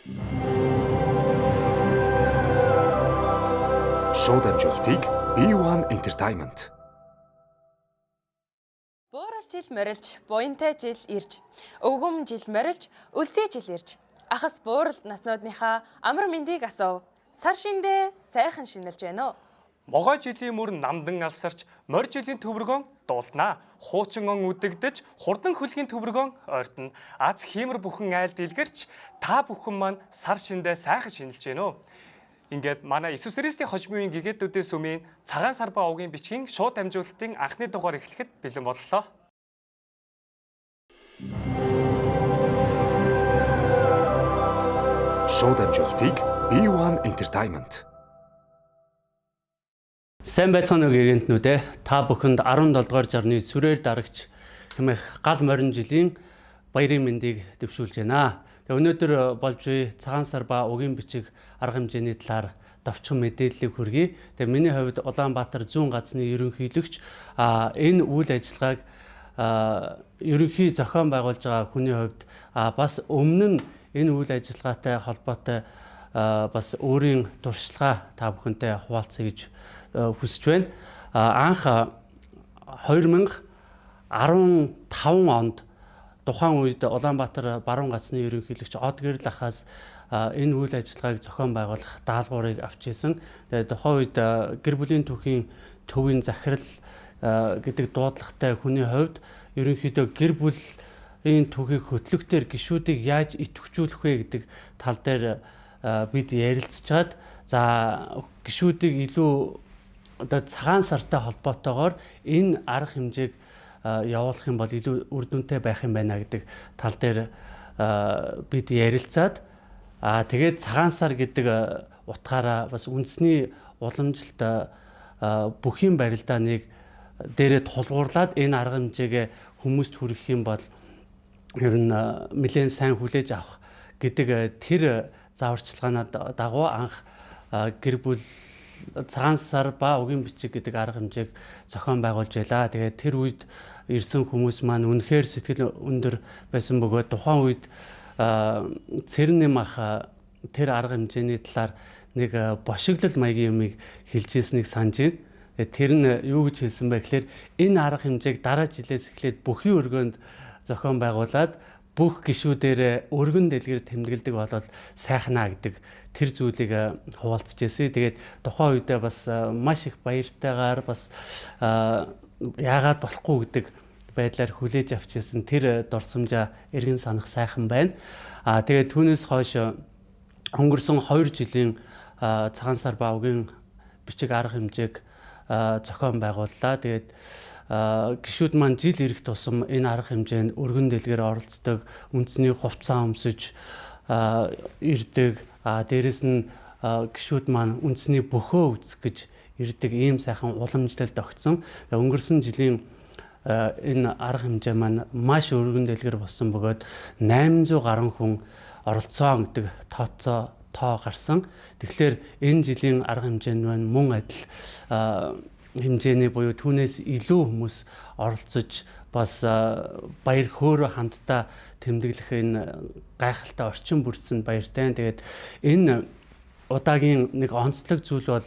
Шууд амжилтыг B1 Entertainment. Буурал жил морилж, буянтай жил ирж, өвгөм жил морилж, үлцээ жил ирж. Ахас бууралд наснуудынхаа амар мэндийг асуув. Сар шиндээ сайхан шинэлж байна уу? Могой жилийн мөр намдан алсарч, морь жилийн төвөргөн дуулнаа. Хуучин он үдэгдэж, хурдан хөлгийн төвөргөн ойртно. Аз хиймэр бүхэн айл дэлгэрч, та бүхэн маань сар шиндээ сайхан шинэлж байна уу? Ингээд манай Иесус Христийн хожимын гэгэтүүдээс өмнө цагаан сар ба овгийн бичгийн шууд амжилтын анхны дугаар эхлэхэд бэлэн боллоо. Шууд амжилтыг B1 Entertainment. Сайн байцгаана уу гэгэнтнүүдээ. Та бүхэнд 17 дугаар жарны сүрээр дарагч хэмээх гал морин жилийн баярын мэндийг дэвшүүлж байна. Тэгээ өнөөдөр болж буй цагаан сар ба угийн бичиг арга хэмжээний талаар товчхон мэдээллийг хүргэе. Тэгээ миний хувьд Улаанбаатар зүүн газрын ерөнхийлөгч энэ үйл ажиллагааг ерөнхий зохион байгуулж байгаа хүний хувьд бас өмнө нь энэ үйл ажиллагаатай холбоотой бас өөрийн туршлагаа та бүхэнтэй хуваалцъя гэж хүсэж байна. Анх 2015 онд тухайн үед Улаанбаатар баруун газрын ерөнхийлөгч Од Гэрэл ахаас энэ үйл ажиллагааг зохион байгуулах даалгаврыг авч исэн. Тэгээд тухайн үед гэр бүлийн түүхийн төвийн захирал гэдэг дуудлагатай хүний хувьд ерөнхийдөө гэр бүлийн түүхийг хөтлөхтөр гишүүдийг яаж идэвхжүүлэх вэ гэдэг тал дээр бид ярилцчаад гишүүдийг илүү цагаан сартай холбоотойгоор энэ арга хэмжээг явуулах юм бол илүү үр дүнтэй байх юм байна гэдэг тал дээр бид ярилцаад тэгээд цагаан сар гэдэг утгаараа бас үндэсний уламжилт бүхийн барилдааныг дээрээ тулгуурлаад энэ арга хэмжээгээ хүмүүст хүргэх юм бол ер нь нэлээд сайн хүлээж авах гэдэг тэр зааварчилгаанаа дагуу анх гэр бүл цагаан сар ба угийн бичиг гэдэг арга хэмжээг зохион байгуулж байлаа. Тэгээд тэр үед ирсэн хүмүүс маань үнэхээр сэтгэл өндөр байсан бөгөөд тухайн үед Цэрнэм ах тэр арга хэмжээний талаар нэг бошиглол маягийн юмыг хэлж ирснийг санаж байна. Тэр нь юу гэж хэлсэн бэ гэхээр энэ арга хэмжээг дараа жилээс эхлээд бүхий өргөнд зохион байгуулад бүх гишүүдээр өргөн дэлгэр тэмдэглэдэг болол сайхнаа гэдэг тэр зүйлийг хуваалцж ирсэн. Тэгээд тухайн үедээ бас маш их баяртайгаар бас яагаад болохгүй гэдэг байдлаар хүлээж авч ирсэн тэр дурсамжаа эргэн санах сайхан байна. Тэгээд түүнээс хойш өнгөрсөн 2 жилийн цагаан сар ба угийн бичиг арга хэмжээг зохион байгууллаа. Тэгээд гишүүд маань жил ирэх тусам энэ арга хэмжээнд өргөн дэлгэр оролцдог, үндэсний хувцас өмсөж ирдэг. Дээрэс нь гишүүд маань үндэсний бөхөө үзэх гэж ирдэг ийм сайхан уламжлалт огцсон. Өнгөрсөн жилийн энэ арга хэмжээ маань маш өргөн дэлгэр болсон бөгөөд 800 гаруй хүн оролцсон гэдэг тоо гарсан. Тэгэхээр энэ жилийн арга хэмжээнд маань мөн адил хэмжээний буюу түүнээс илүү хүмүүс оролцож бас баяр хөөрө хамтдаа тэмдэглэх энэ гайхалтай орчин бүрдсэнд баяртай. Тэгээд энэ удаагийн нэг онцлог зүйл бол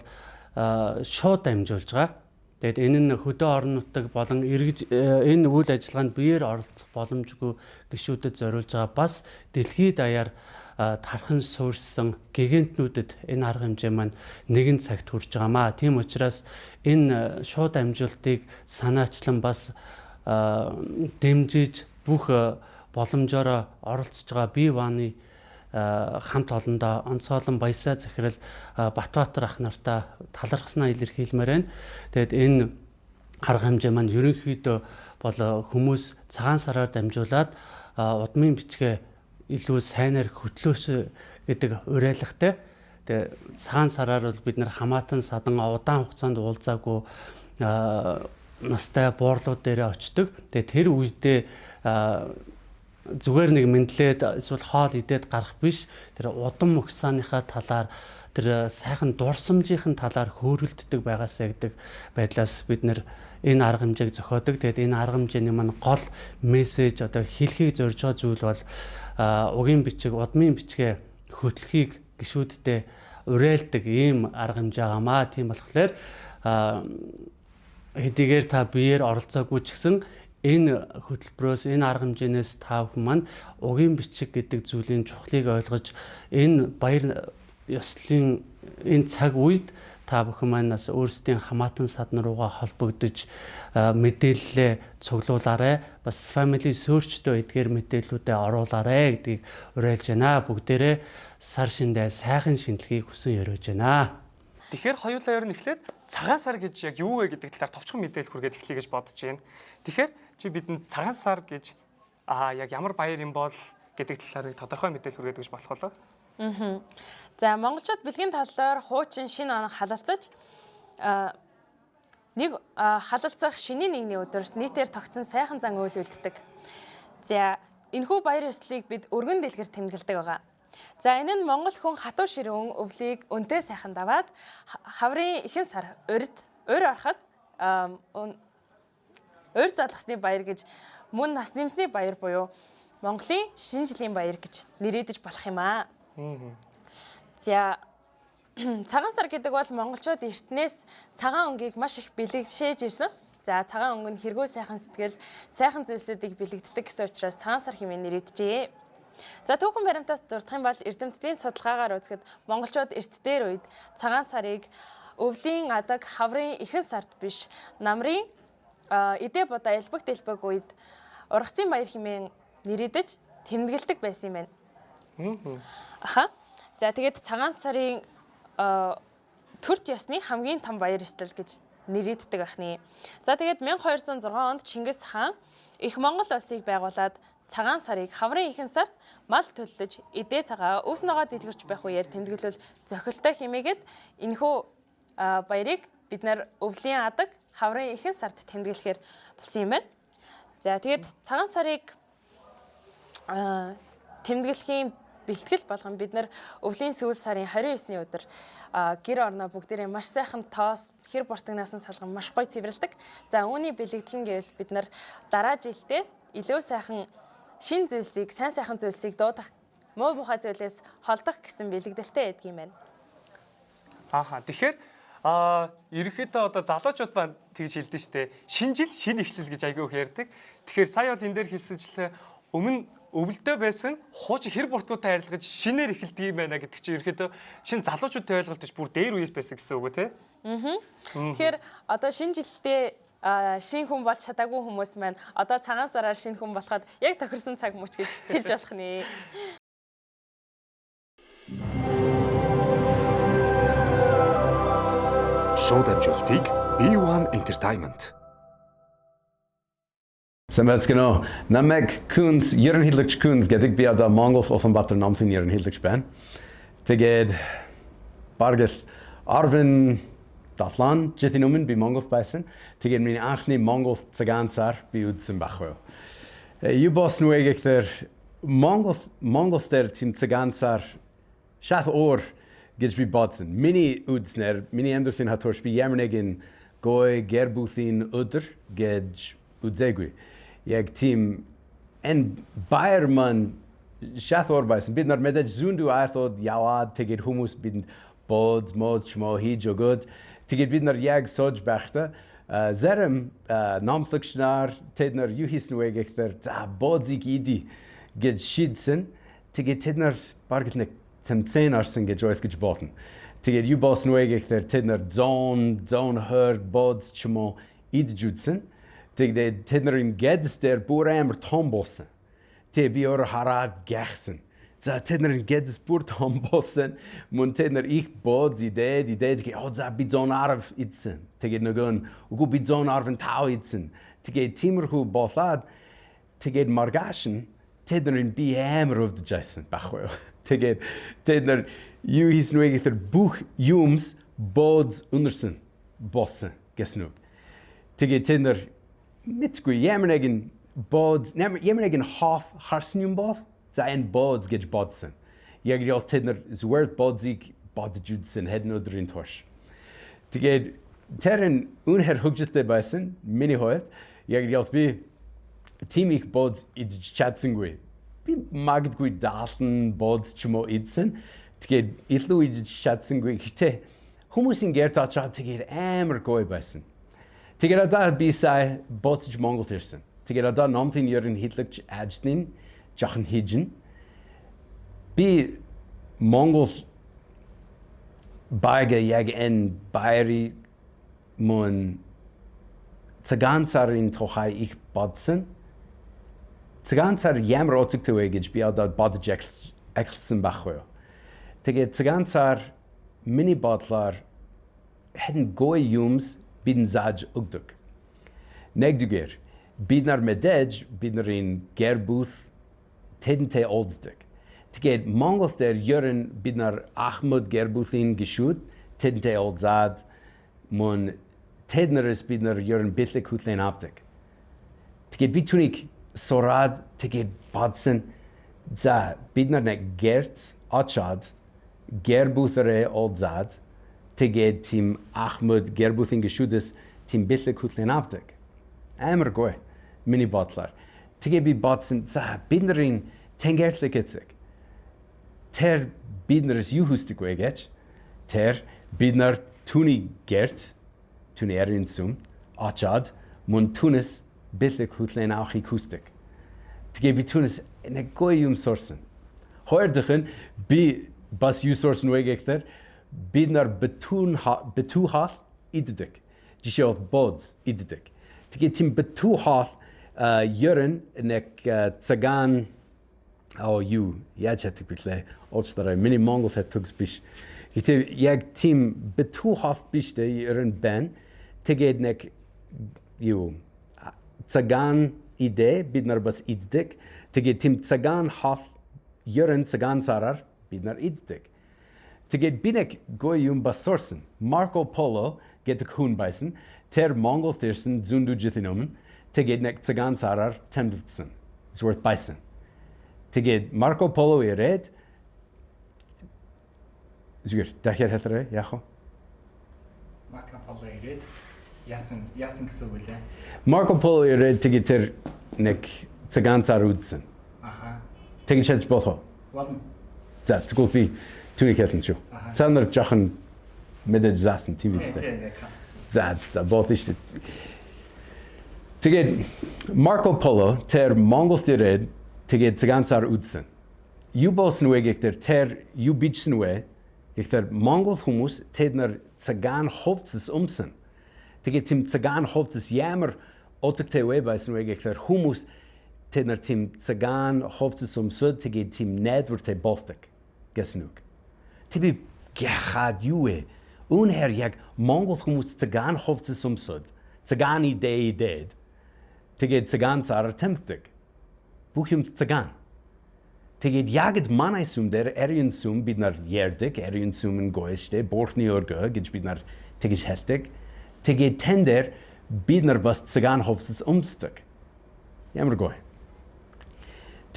шууд дамжуулж байгаа. Тэгээд энэ нь хөдөө орон нутаг болон энэ үйл ажиллагаанд биеэр оролцох боломжгүй гишүүдэд зориулж байгаа. Бас дэлхийд даяар тархан суурьсан гэгэнтнүүдэд энэ арга хэмжээ маань нэгэн цагт хүрч байгаамаа. Тийм учраас энэ шууд амжилтыг санаачлан бас дэмжиж бүх боломжоор оролцож байгаа B1-ы хамт олондоо онцгойлон баясаа захирал Батбаатар ах нартаа талархснаа илэрхийлмээр байна. Тэгээд энэ арга хэмжээ маань ерөнхийдөө бол хүмүүс цагаан сараар дамжуулаад удмын бичгээ илүү сайнаар хөтлөөч гэдэг уриалгатай. Тэгээ цагаан сараар бол бид нар хамаатан садан удаан хугацаанд уулзаагүй настай буурлууд дээр очдог. Тэгээ тэр үедээ зүгээр нэг мэдлээд эсвэл хоол идээд гарах биш. Тэр удам мөхсааныхаа талаар тэр сайхан дурсамжийн талаар хөөрөлддөг байгаасаа гэдэг байдлаас бид нар энэ арга хэмжээг зохиодог. Тэгээд энэ арга хэмжээний маань гол мессеж одоо хэлхийг зорж байгаа зүйл бол угийн бичиг, удмын бичгээ хөтлөхийг гишүүддээ уриалдаг ийм арга хэмжээ байгаамаа. Тийм болохоор хэдийгээр та биеэр оролцоогүй ч гэсэн энэ хөтөлбөрөөс энэ арга хэмжээнээс та бүхэн маань угийн бичиг гэдэг зүйлийн чухлыг ойлгож энэ баяр ёслолын энэ цаг үед та бүхэн маань бас өөрсдийн хамаатан садан руугаа холбогдож мэдээлэлээ цуглуулаарай. Бас family search-тэй эдгээр мэдээллүүдэд оруулаарай гэдгийг уриалж байна. Бүгдээрээ сар шиндээ сайхан шинжилгээг хүсэн ёроож байна. Тэгэхээр хоёулаа ер нь эхлээд цагаан сар гэж яг юу вэ гэдэг талаар товчхон мэдээлэл хүргээд эхлэе гэж бодож байна. Тэгэхээр чи бидэнд цагаан сар гэж яг ямар баяр юм бол гэдэг талаар тодорхой мэдээлэл хүргээд гэж болох болоо. За монголчууд бэлгийн талаар хуучин шинэ он халалцаж нэг халалцах шинийн нэгний өдөрт нийтээр тогтсон сайхан зан үйл үлддэг. За энэхүү баяр ёслолыг бид өргөн дэлгэр тэмдэглэдэг байгаа. За энэ нь монгол хүн хатуу ширүүн өвлийг өнтэй сайхан даваад хаврын ихэнх сар урьд ороход урь залгасны баяр гэж мөн нас нэмсний баяр буюу Монголын шинэ жилийн баяр гэж нэрийдэж болох юм аа. За цагаан сар гэдэг бол монголчууд эртнээс цагаан өнгийг маш их бэлэгшээж ирсэн. За цагаан өнгө нь хэрэггүй сайхан сэтгэл, сайхан зүйлсүүдийг бэлэгддэг гэсэн учраас цагаан сар хэмээн нэрийджээ. За түүхэн баримтаас дурдах юм бол эрдэмтдийн судалгаагаар үзэхэд монголчууд эрт дээр үед цагаан сарыг өвлийн адаг хаврын ихэнх сард биш намрын эдээ бодоо элбэг дэлбэг үед ургацын баяр хэмээн нэрийдэж тэмдэглэдэг байсан юм байна. За тэгээд цагаан сарын төрт ёсны хамгийн том баяр ёслол гэж нэрийддэг ахны. За тэгээд 1206 онд Чингис хаан их Монгол улсыг байгуулад цагаан сарыг хаврын ихэнх сард мал төллөж эдээ цагаа өвс ногоо дэлгэрч байх үеэр тэмдэглэл зохилтой хэмээгээд энэхүү баярыг бид нар өвлийн адаг хаврын ихэнх сард тэмдэглэхээр болсон юм байна. За тэгээд цагаан сарыг тэмдэглэхийн бэлтгэл болгон бид нар өвлийн сүүл сарын 29-ны өдөр гэр орноо бүгдээрээ маш сайхан тоос хэр буртагнаас нь салган маш гоё цэвэрлдэг. За үүний бэлэгдэл нь гэвэл бид нар дараа жилдээ илүү сайхан шин зүйлсийг, сайн сайхан зүйлсийг дуудах, муу мухай зүйлээс холдох гэсэн бэлэгдэлтэй байдаг юм байна. Тэгэхээр ерөнхийдөө одоо залуучууд маань тэгж хэлдэг шүү дээ. Шинэ жил шинэ эхлэл гэж айгүй их ярьдаг. Тэгэхээр сая бол энэ дээр хэлсэнчлээ өмнө өвөлдөө байсан хуучин хэр буртгуутай харилцаж шинээр эхэлдэг юм байна гэдэг чинь ерөнхийдөө шинэ залуучуудын ойлголт биш бүр дээр үеэс байсан гэсэн үг үү те? Тэгэхээр одоо шинэ жилдээ шинэ хүн болж чадаагүй хүмүүс маань одоо цагаан сараар шинэ хүн болоход яг тохирсон цаг мөч гэж хэлж болох нэ. Шууд амжилтыг B1 Entertainment. Samhällskanal. Намайг Күнс, ерөнхийлөгч Күнс гэдэг би одоо Монгол Улаанбаатар намын ерөнхийлөгч байна. Тэгээд баргал 17 жилийн өмнө би Монголд байсан. Тэгээд миний анхны Монгол цагаан сар би үзсэн байхгүй. Юу болсон вэ гэхээр Монгол дээр тийм цагаан сар шат уур гэж би бодсон. Миний үзснээр миний амьдралын хатуурч би ямар нэгэн гой гэрбүтийн өдөр гэж үзээгүй. Яг тийм en Bayerman шат уур байсан. Бид нар мэдээж зүүндүү айхад яваад тэгээд хүмүүс бидэнд bod mod чмо хийж өгöd. Тэгээд бид нар яг сууж байхдаа зарим номлогчнаар тэд нар юу хийсэн вэ гэхээр за бодзиг иди гэж шийдсэн. Тэгээд тэд нар бараг нэг тэмцээн арсан гэж ойлгож бодно. Тэгээд юу болсон вэ гэхээр тэд нар zone herd bods чмо иджүдсэн. Тэгээд тэд нарын гэдс дээр бүр амар том болсон. Тэгээд би өөр хараад гайхсан. За тэд нарын гэдс бүр том болсон. Мөн тэд нар их bods идээд за би zone 10 идсэн. Тэгээд нөгөө нь үгүй би zone 15 идсэн. Тэгээд тиймэрхүү болоод тэгээд маргааш нь тэд нарын би амар өвдөж байсан байхгүй юу. Тэгээд тэд нар юу хийсэн вэ гэхээр бүх юмс bods унерсэн болсон гэсэн үг. Тэгээд тэд нар мэдгүй ямар нэгэн bods ямар нэгэн харсан юм бол за энэ bods гэж бодсон. Яг л тэд нар зүгээр bods-ийг бодож үзсэн хэд өдрийн турш. Тэгээд тэрэн үнэхээр хөгжилтэй байсан миний хувьд яг л би тийм их bods идэж чадсангүй би магадгүй даалтан бод ч юм уу идсэн. Тэгээд илүү идэж чадсангүй гэхдээ хүмүүсийн гэрт очоод тэгээд амар гоё байсан. Тэгээд одоо би сая боцож Монголд ирсэн. Тэгээд одоо номтын ерөнхийлөгч ажлын жоохон хийжин. Би Монгол байга яг энэ байрны мөн цагаансарын тухай их бодсон. Цагаансар ямар утгатай вэ гэж би одоо бодож эхэлсэн байхгүй юу. Тэгээд цагаансар миний бодлоор хэн гоё юмс бидэн зааж өгдөг. Нэгдүгээр бид нар мэдээж бидний гэрбүth тэдэнтэй олддог. Тэгээд Монгол дээр ерөн бид нар Ахмад гэрбүthийн гişүүд тэдэнтэй олзаад мөн тэднэрс бид нар ерөн бэлэг хүлээн авдаг. Тэгээд би түүнийг сураад тэгээд бодсон за бид нар нэг гэрт очоод гэрбүthэрээ олзаад тэгээд тийм Ахмад гэрбүthийн гişүүдээс тийм бэлэг хүлээн авдаг. Амар гоё миний бодлоор. Тэгээд би бодсон за бидний тэнгэртлэг эцэг. Тэр биднэрс юу хүсдэг вэ гэж? Тэр бид нар түүний гэрт түүний эрийн сүм очоод мөн түүнээс бэлэг хүлээн авахыг хүсдэг. Тэгээд би түүнээс нэг гоё юм сурсан. Хоёрдох нь би бас юу сурсан вэ гэхээр бид нар битүү хаал иддэг. Жишээ нь боц иддэг. Тэгээд тийм битүү хаал ерөн нэг цагаан юу яаж яддаг билээ. Очдорой миний Монгол хэтгс биш. Гэтэ яг тийм битүү хаал биш дээ ерөн бэн. Тэгээд нэг юу цагаан идэ бид нар бас иддэг. Тэгээд тийм цагаан хаал ерөн цагаан сараар бид нар иддэг. Тэгээд би нэг гоё юм бас сурсан. Marco Polo гэдэг хүн байсан. Тэр Монголд ирсэн зүүн жилийн өмнө. Тэгээд нэг цагаан сараар тэмдэглэсэн. Зүгээр байсан. Тэгээд Marco Polo ирээд зүгээр дахиад хэлээрэй яах вэ? Marco Polo ирээд яасан гэсэн үг лээ. Marco Polo ирээд тэгээд тэр нэг цагаан сар үзсэн. Аха. Тэгээд шалж болох. Болно. За тэгвэл би түүнийг хэлсэн шүү. Та нар жоохон мэдээж заасан тийм үстэй. За болт шүү. Тэгээд Marco Polo тэр Монголд ирээд тэгээд цагаан сар үзсэн. Юу болсон вэ гэхээр тэр юу бичсэн вэ? Гэхээр Монгол хүмүүс тэд нар цагаан хувцас өмсөн. Тэгээд тийм цагаан хувцас ямар утгатай вэ байсан вэ гэхээр хүмүүс тэд нар тийм цагаан хувцас өмсөд тэгээд тийм найдвартай болдог гэсэн үг. Тэби гяхад юу вэ? Үнээр яг Монгол хүмүүс цагаан хувцас өмсөд цагаан идээд тэгээд цагаан сар тэмдэг. Бүх юм цагаан. Тэгээд ягд манай сүм дээр эрийн сүм бид нар ярддаг, эрийн сүм нь гоёштэй, бурхны өргө гэж бид нар тэгж хэлдэг. Тэгээд тэн дээр бид нар бас цагаан хувцас өмсдөг. Ямар гоё.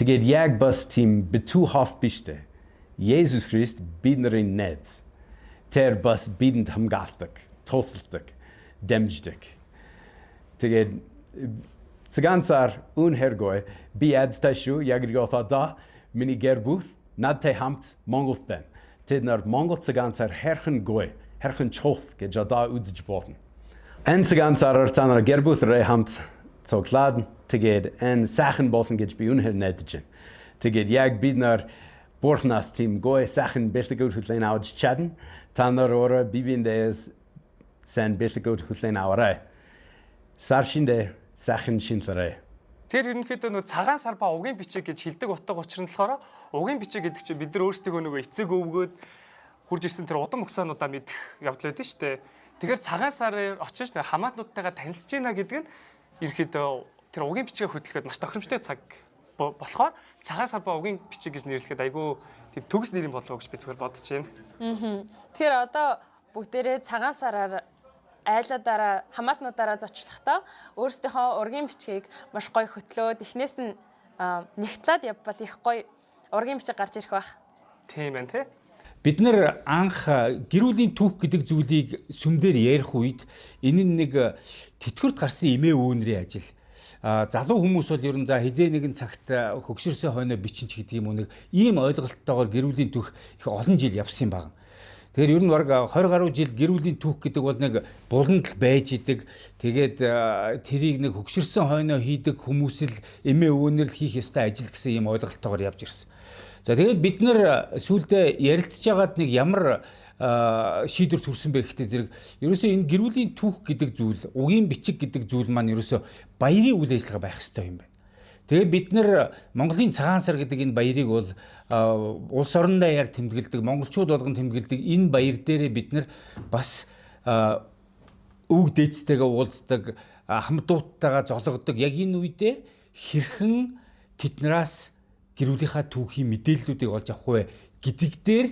Тэгээд яг бас тийм битүү хаал биштэй. Есүс Христ бидний найз. Тэр бас бидэнд хамгаалдаг, тусалдаг, дэмждэг. Тэгээд цагаан сар үнээр гоё. Би ядтай шүү, яг готада миний гэрбүth надтай хамт Монголд байна. Тэд нар Монгол цагаан сар хэрхэн гоё, хэрхэн чухал гэж одоо үзэж болно. Энэ цагаан сараар та нар гэрбүthрээ хамт цуглаад тэгээд энэ сайхан болно гэж би үнээр найдаж байна. Тэгээд яг бид нар Бурхнаас тийм гоё сайхан бэлтгэл хүлээн авч чадна. Та нар өөрөө бибиндээс сан бэлтгэл хүлээн аваарай. Сар шиндээ сайхан шинлэрэй. Тэр ерөнхийдөө нөө цагаан сар ба угийн бичиг гэж хэлдэг утга учир нь болохоор угийн бичиг гэдэг чинь бид нар өөрсдөө нөгөө эцэг өвгөөд хурж ирсэн тэр удам өгсөөнуудаа мэдэх явдал байдаг шүү дээ. Тэгэхээр цагаан сараар очиж хамаатнуудтайгаа танилцж байна гэдэг нь ерөнхийдөө тэр угийн бичигээ хөтлөхөд маш тохиромжтой цаг болохоор цагаан сар ба угийн бичиг гэж нэрлэхэд айгүй тийм төгс нэр юм болов уу гэж би зүгээр бодож байна. Тэгэхээр одоо бүгдээрээ цагаан сараар айлуудаараа хамаатнуудаараа зочлохдоо өөрсдийнхөө ургийн бичгийг маш гоё хөтлөөд эхнээс нь нэгтлээд явбал их гоё ургийн бичиг гарч ирэх байх. Тийм байна тий. Бид нар анх гэрүүлийн түүх гэдэг зүйлийг сүмдэр ярих үед энэ нь нэг тэтгэврт гарсан эмээ өвнөрийн ажил. залуу хүмүүс бол ер нь за хизээ нэгэн цагт хөгшөрсөн хойноо бичин ч гэдэг юм уу нэг ийм ойлголттойгоор гэр бүлийн түүх их олон жил явсан юм байна. Тэгэхээр ер нь баг 20 гаруй жил гэр бүлийн түүх гэдэг бол нэг буланд л байж идэг. Тэгээд тэрийг нэг хөгшөрсөн хойноо хийдэг хүмүүс л эмээ өвөнөр л хийх ёстой ажил гэсэн ийм ойлголттойгоор явж ирсэн. За тэгээд бид нар сүүлдээ ярилцж байгаад нэг ямар шийдвэр төрсөн бэ гэхдээ зэрэг ерөөсөө энэ гэр бүлийн түүх гэдэг зүйл, угийн бичиг гэдэг зүйл маань ерөөсөө баярын үйл ажиллагаа байх ёстой юм байна. Тэгээд бид нар Монголын цагаан сар гэдэг энэ баярыг бол улс орон даяар тэмдэглэдэг, монголчууд болгон тэмдэглэдэг энэ баяр дээрээ бид нар бас өвөг дээдстэйгээ уулздаг, хамтдууттайгаа зологддог. Яг энэ үедээ хэрхэн тэднээс гэр бүлийнхаа түүхийн мэдээллүүдийг олж авах вэ гэдэг дээр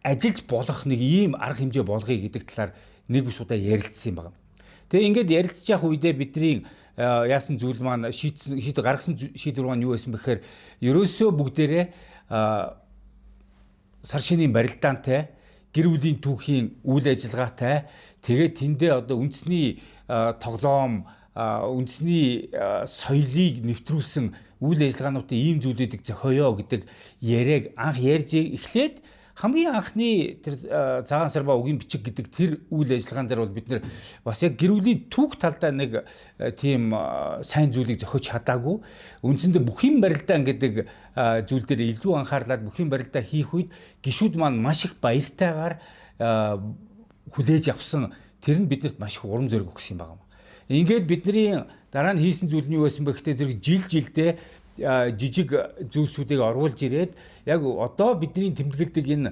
ажиллаж болох нэг ийм арга хэмжээ болгоё гэдэг талаар нэг биш удаа ярилцсан юм байна. Тэгээ ингээд ярилцж явах үедээ бидний яасан зүйл маань гаргасан шийдвэр маань юу байсан бэхээр ерөөсөө бүгдээрээ сар шинийн барилдаантай гэр бүлийн түүхийн үйл ажиллагаатай тэгээд тэндээ одоо үндэсний тоглоом үндэсний соёлыг нэвтрүүлсэн үйл ажиллагаануудын ийм зүйлүүдийг зохиоё гэдэг яриаг анх ярьж эхлээд хамгийн анхны тэр цагаан сар ба угийн бичиг гэдэг тэр үйл ажиллагаан дээр бол бид нэр бас яг гэр бүлийн түүх талдаа нэг тийм сайн зүйлийг зохиож чадаагүй. Үндсэндээ бүхий барилдаан гэдэг зүйл дээр илүү анхаарлаад бүхий барилдаа хийх үед гишүүд маань маш их баяртайгаар хүлээж авсан. Тэр нь биднэрт маш их урам зориг өгсөн юм байна. Ингээд бидний дараа нь хийсэн зүйл нь юу байсан бэ гэхдээ зэрэг жилдээ жижиг зүйлсүүдийг оруулж ирээд яг одоо бидний тэмдэглэдэг энэ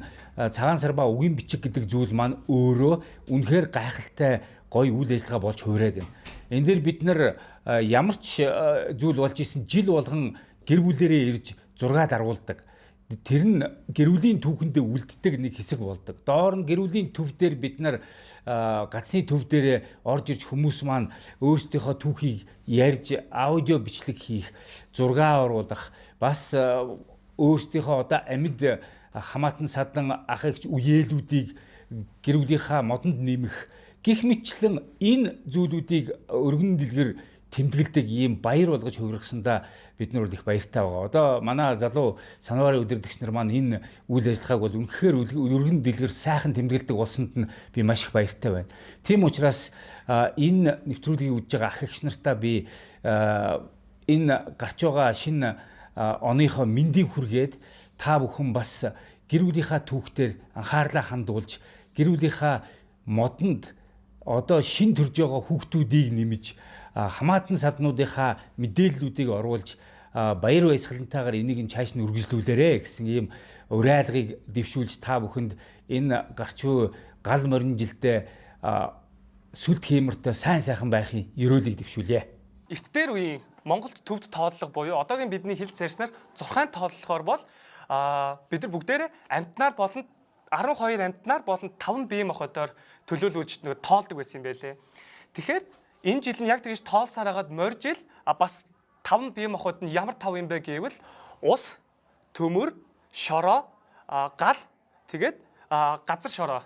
цагаан сар ба угийн бичиг гэдэг зүйл маань өөрөө үнэхээр гайхалтай гоё үйл ажиллагаа болж хуурайд байна. Энэ дээр бид нар ямар ч зүйл болж исэн жил болгон гэр бүлэрээ ирж зураг даруулдаг. Тэр нь гэр бүлийн түүхэндээ үлддэг нэг хэсэг болдог. Доор нь гэр бүлийн төв дээр бид нар гацны төв дээр орж ирж хүмүүс маань өөрсдийнхөө түүхийг ярьж аудио бичлэг хийх, зураг оруулах, бас өөрсдийнхөө одоо амьд хамаатан садан ах эгч үеэлүүдийг гэр бүлийнхаа модонд нэмэх гэх мэтчлэн энэ зүйлүүдийг өргөн дэлгэр тэмдэглэдэг ийм баяр болгож хувиргасандаа бид нар бол их баяртай байгаа. Одоо манай залуу санаварын удирдагч нар маань энэ үйл ажиллагааг бол үнэхээр өргөн дэлгэр сайхан тэмдэглэдэг болсонд нь би маш их баяртай байна. Тийм учраас энэ нэвтрүүлгийг үзэж байгаа ах эгч нартаа би энэ гарч байгаа шинэ оныхоо мэндийг хүргээд та бүхэн бас гэр бүлийнхаа түүхтэр анхаарлаа хандуулж гэр бүлийнхаа модонд одоо шин төрж байгаа хүүхдүүдийг нэмж хамаатан саднуудынхаа мэдээллүүдийг оруулж баяр баясгалантайгаар энийг цааш нь үргэлжлүүлээрэ гэсэн ийм уриалгыг дэвшүүлж та бүхэнд энэ гарч буй гал морин жилдээ сүлд хиймэртэй сайн сайхан байхын ерөөлийг дэвшүүлье. Эрт дээр үеийн Монголд төвд тооллого буюу одоогийн бидний хэлж зарснаар зурхаан тооллохоор бол бид нар бүгдээрээ амтнаар болон 12 амтнаар болон 5 бие махбодоор төлөөлүүлж нэг тоолдог байсан юм байлээ. Тэгэхээр энэ жил нь яг тэгж тоолсаар хагаад моржил бас 5 бие махбод нь ямар 5 юм бэ гэвэл ус, төмөр, шороо, гал тэгээд газар шороо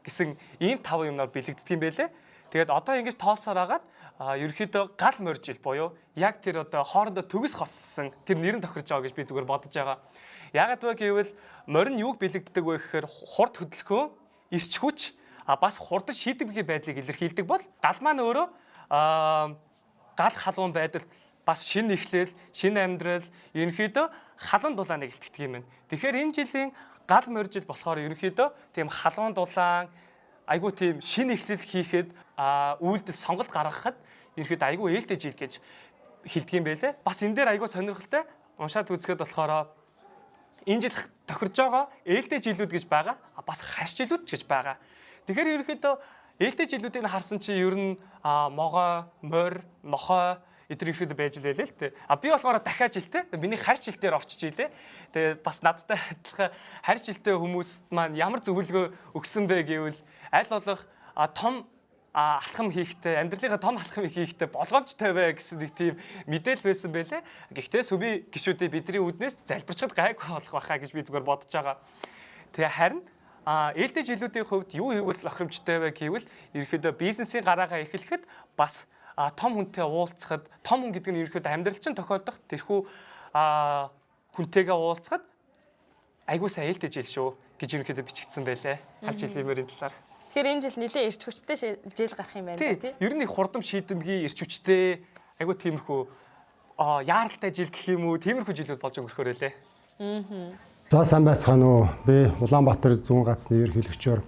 гэсэн ийм 5 юмнаар бэлэгддэг юм байлээ. Тэгээд одоо ингэж тоолсоор хагаад ерөөхдөө гал моржил буюу яг тэр одоо хоорондоо төгс хоссон тэр нэрэн тохирч байгаа гэж би зүгээр бодож байгаа. Яагаад вэ гэвэл морин юуг бэлэгддэг вэ гэхээр хурд хөдөлгөөн, эрч хүч бас хурдан шийдвэрлэх байдлыг илэрхийлдэг бол гал маань өөрөө гал халуун байдал бас шинэ эхлэл, шинэ амьдрал ерөнхийдөө халуун дулааныг илтгэдэг юм байна. Тэгэхээр энэ жилийн гал моржил болохоор ерөнхийдөө тийм халуун дулаан айгуу тийм шинэ эхлэл хийхэд үйлдэл сонголт гаргахад ерөнхийдөө айгуу ээлтэй жил гэж хэлдэг юм байлээ. Бас энэ дээр айгуу сонирхолтой уншаад үзэхэд болохоор энэ жил тохирж байгаа ээлтэй жилүүд гэж байгаа. Бас харш жилүүд гэж байгаа. Тэгэхээр ерөнхийдөө ээлтэй жилүүдийг харсан чи ер нь могой, морь, нохой эдгээр ихэд байж лээ л тэ. Би болохоор дахиад жилтэй миний харж жилтээр орчиж илээ. Тэгээ бас надтай адилхан харж жилтэй хүмүүс маань ямар зөвлөгөө өгсөн бэ гэвэл аль болох том алхам хийхдээ амьдралынхаа том алхам хийхдээ болгоомж тавиа гэсэн нэг тийм мэдээлэл байсан байлээ. Гэхдээ сүби гişүүдээ бидний үднээс залбирчод гайгүй болох байхаа гэж би зүгээр бодож байгаа. Тэгээ харин ээлтэй жилүүдийн хувьд юу хийвэл тохиромжтой вэ гэвэл ерөөхдөө бизнесийн гараагаа эхлэхэд бас том хүнтэй уулзахад том хүн гэдэг нь ерөөхдөө амьдрал чинь тохиолдох тэрхүү хүнтэйгээ уулзахад айгуу сайн ээлтэж ил шүү гэж ерөөхдөө бичигдсэн байлээ. Аль жилийн мөрийн талаар. Тэгэхээр энэ жил нэлээд эрч хүчтэй жил гарах юм байна тий. Ер нь их хурдам шийдэмгий эрч хүчтэй айгуу тиймэрхүү яаралтай жил гэх юм уу тиймэрхүү жилүүд болж өнгөрөхөөр байлээ. За сайн байцгаана уу. Би Улаанбаатар зүүн гацны ерөнхийлөгчөөр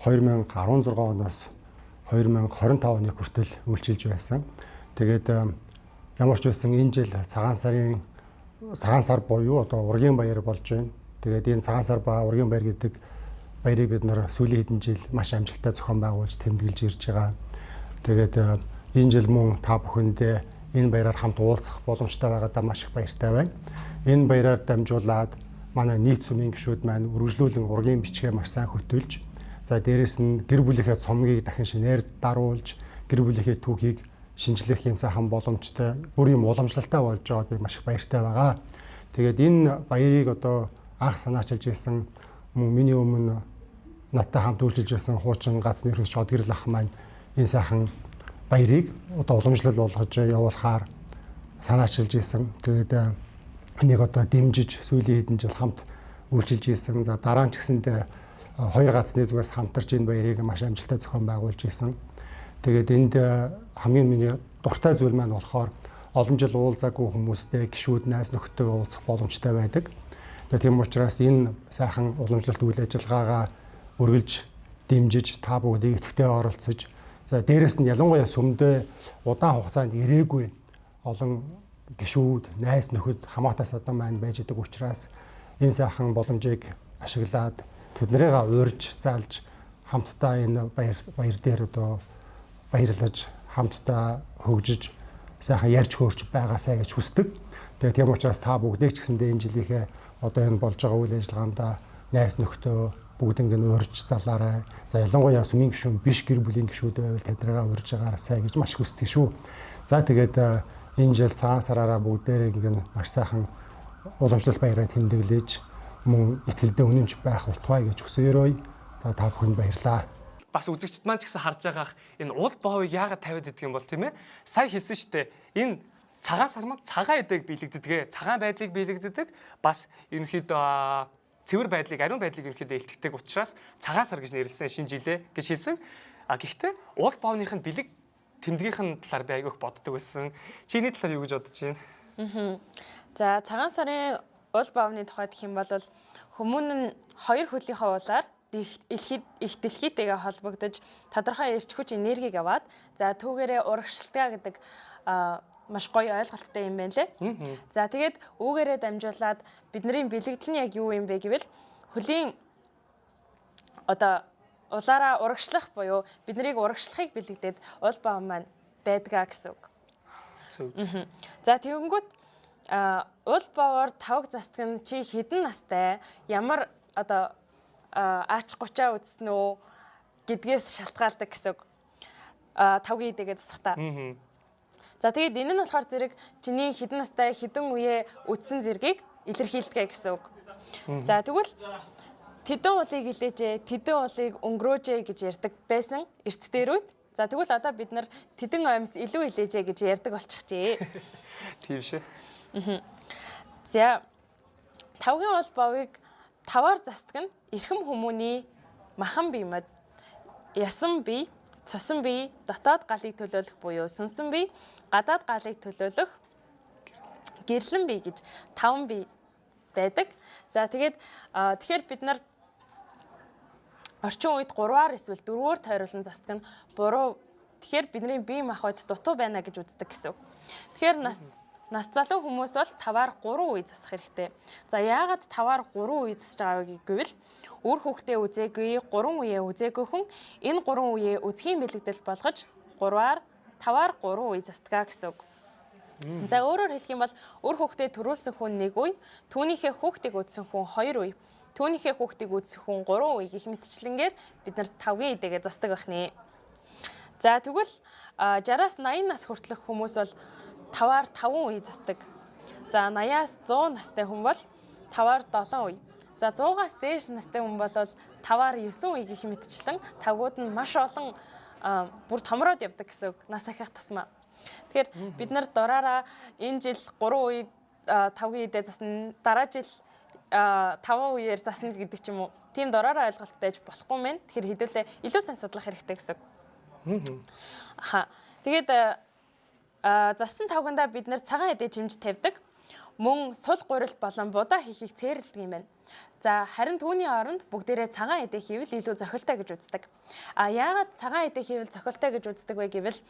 2016 оноос 2025 оны хүртэл үйлчилж байсан. Тэгээд ямар ч байсан энэ жил цагаан сар буюу одоо ургийн баяр болж байна. Тэгээд энэ цагаан сар ба ургийн баяр гэдэг баярыг бид нар сүүлийн хэдэн жил маш амжилттай зохион байгуулж тэмдэглэж ирж байгаа. Тэгээд энэ жил мөн та бүхэндээ энэ баяраар хамт уулзах боломжтой байгаадаа маш их баяртай байна. Энэ баяраар дамжуулаад манай нийт сүмийн гишүүд маань үргэлжлүүлэн ургийн бичгээ маш сайн хөтөлж, за дээрэс нь гэр бүлийнхээ цомгийг дахин шинээр даруулж, гэр бүлийнхээ түүхийг шинжлэх юм сайхан боломжтой, бүр юм уламжлалтай болж байгаад би маш их баяртай байгаа. Тэгээд энэ баярыг одоо анх санаачилж ирсэн мөн миний өмнө надтай хамт үйлчилж байсан хуучин гацны ерөнхийлөгч Одгэрэл ах маань энэ сайхан баярыг одоо уламжлал болгож явуулахаар санаачилж ирсэн. Тэгээд энийг одоо дэмжиж сүүлийн хэдэн жил хамт үйлчилж ирсэн. За дараа нь ч гэсэндээ хоёр гацны зүгээс хамтарч энэ баярыг маш амжилттай зохион байгуулж ирсэн. Тэгээд энд хамгийн миний дуртай зүйл маань болохоор олон жил уулзаагүй хүмүүстэй гишүүд найз нөхдөд уулзах боломжтой байдаг. Тийм учраас энэ сайхан уламжлалт үйл ажиллагаагаа үргэлж дэмжиж та бүгдийг идэвхтэй оролцож, дээрэс нь ялангуяа сүмдээ удаан хугацаанд ирээгүй олон гишүүд, найз нөхөд хамаатай садан маань байж идэг учраас энэ сайхан боломжийг ашиглаад тэднэрийг уурж заалж хамтдаа энэ баяр дээр одоо баярлаж хамтдаа хөгжиж сайхан ярьж хөөрч байгаасаа гэж хүсдэг. Тэгээд тийм учраас та бүгдийг ч гэсэндээ энэ жилийнхээ одоо энэ болж байгаа үйл ажиллагаанд найз нөхдөө бүгднийг нь уурж залаарай. За ялангуяа сүмийн гишүүн биш гэр бүлийн гишүүд байвал тэднийг уурж байгаарай гэж маш хүсдэг шүү. За тэгээд энэ жил цагаан сараараа бүгдээрээ ингэ маш сайхан уламжлалт баяраа тэмдэглэж мөн итгэлдээ үнэмж байх утгай гэж хүсээрөөй. Та бүхэнд баярлалаа. Бас үзэгчд маань ч гэсэн харж байгаах энэ уул боовыг яагаад тавиад идэх юм бол тийм ээ? Сайн хэлсэн шүү дээ. Энэ цагаан сар маань цагаан эдэг биелэгддэг. Цагаан байдлыг биелэгддэг. Бас ерөнхийдөө цэвэр байдлыг, ариун байдлыг ерөнхийдөө илтгэдэг учраас цагаан сар гэж нэрлсэн шинэ жилээ гэж хэлсэн. Гэхдээ уул боовных нь бэлэг тэмдгийнхэн талаар би айгүйх боддог байсан. Чиний талаар юу гэж бодож байна? За цагаан сарын уул боовны тухайд гэх юм бол хүмүүн нь хоёр хөлийнхөө уулаар их дэлхийтэйгээ холбогдож тодорхой эрч хүч энергиг аваад за түүгээрээ урагшилтгаа гэдэг маш гоё ойлголттой юм байна лээ. За тэгээд үүгээрээ дамжуулаад бидний бэлэгдэл нь яг юу юм бэ гэвэл хөлийн одоо улаараа урагшлах буюу биднийг урагшлахыг бэлэгдээд уул боов маань байдгаа гэсэн үг. За тэгэнгүүт уул боовоор тавг застг нь чи хэдэн настай ямар одоо аач 30-аа үзсэн үү гэдгээс шалтгаалдаг гэсэн үг. Тавгийн идэгээ засахтаа. За тэгээд энэ нь болохоор зэрэг чиний хэдэн настай хэдэн үеэ үдсэн зэргийг илэрхийлдэг гэсэн үг. За тэгвэл тэдэн уулыг илээжээ, тэдэн уулыг өнгөрөөжээ гэж ярьдаг байсан эрт дээрүүд. За тэгвэл одоо бид нар тэдэн оймс илүү илээжээ гэж ярьдаг болчихжээ. Тийм шүү. За тавгийн уул боовыг таваар застдаг нь эрхэм хүмүүний махан бие мод, ясан бие, цусан бие, дотоод галыг төлөөлөх буюу сүнсэн бие, гадаад галыг төлөөлөх гэрлэн бие гэж 5 бие байдаг. За тэгэхээр бид нар орчин үед 3-аар эсвэл 4-өөр тойруулан застдаг нь буруу. Тэгэхээр бидний бие махбод дутуу байна гэж үздэг гэсэн. Тэгэхээр нас залуу хүмүүс бол 5-аар 3 үе засах хэрэгтэй. За яагаад 5-аар 3 үе засаж байгааг гэвэл үр хүүхдээ үзээгүй, 3 үеэ үзээгүй хүн энэ 3 үеэ үзхийн бэлэгдэл болгож 5-аар 3 үе засдаг гэсэн үг. За өөрөөр хэлэх юм бол үр хүүхдээ төрүүлсэн хүн 1 үе, түүнийхээ хүүхдийг үзсэн хүн 2 үе, түүнийхээ хүүхдийг үзсэн хүн 3 үе гэх мэтчлэнгээр бид нар 5-гийн эдэгээ засдаг байх нэ. За тэгвэл 60-аас 80 нас хүртэлх хүмүүс бол 5-аар 5 үе засдаг. За 80-аас 100 настай хүн бол 5-аар 7 үе. За 100-аас дээш настай хүн бол 5-аар 9 үе гэх мэтчлэн тавгууд нь маш олон бүр томроод явдаг гэсэн үг. Нас ахих тусмаа. Тэгэхээр бид нар дураараа энэ жил 3 үе 5-гийн үедээ засна, дараа жил 5 үеэр засна гэдэг ч юм уу. Тийм дураараа ойлголт байж болохгүй мэн. Тэгэхээр хэдүүлээ илүү сайн судлах хэрэгтэй гэсэн. Тэгээд зассан тавгандаа бид нар цагаан эдээ жимж тавьдаг. Мөн сул гурил болон будаа хийхийг цээрэлдэг юм байна. За харин түүний оронд бүгдээрээ цагаан эдээ хийвэл илүү зохилтой гэж үздэг. Яагаад цагаан эдээ хийвэл зохилтой гэж үздэг вэ гэвэл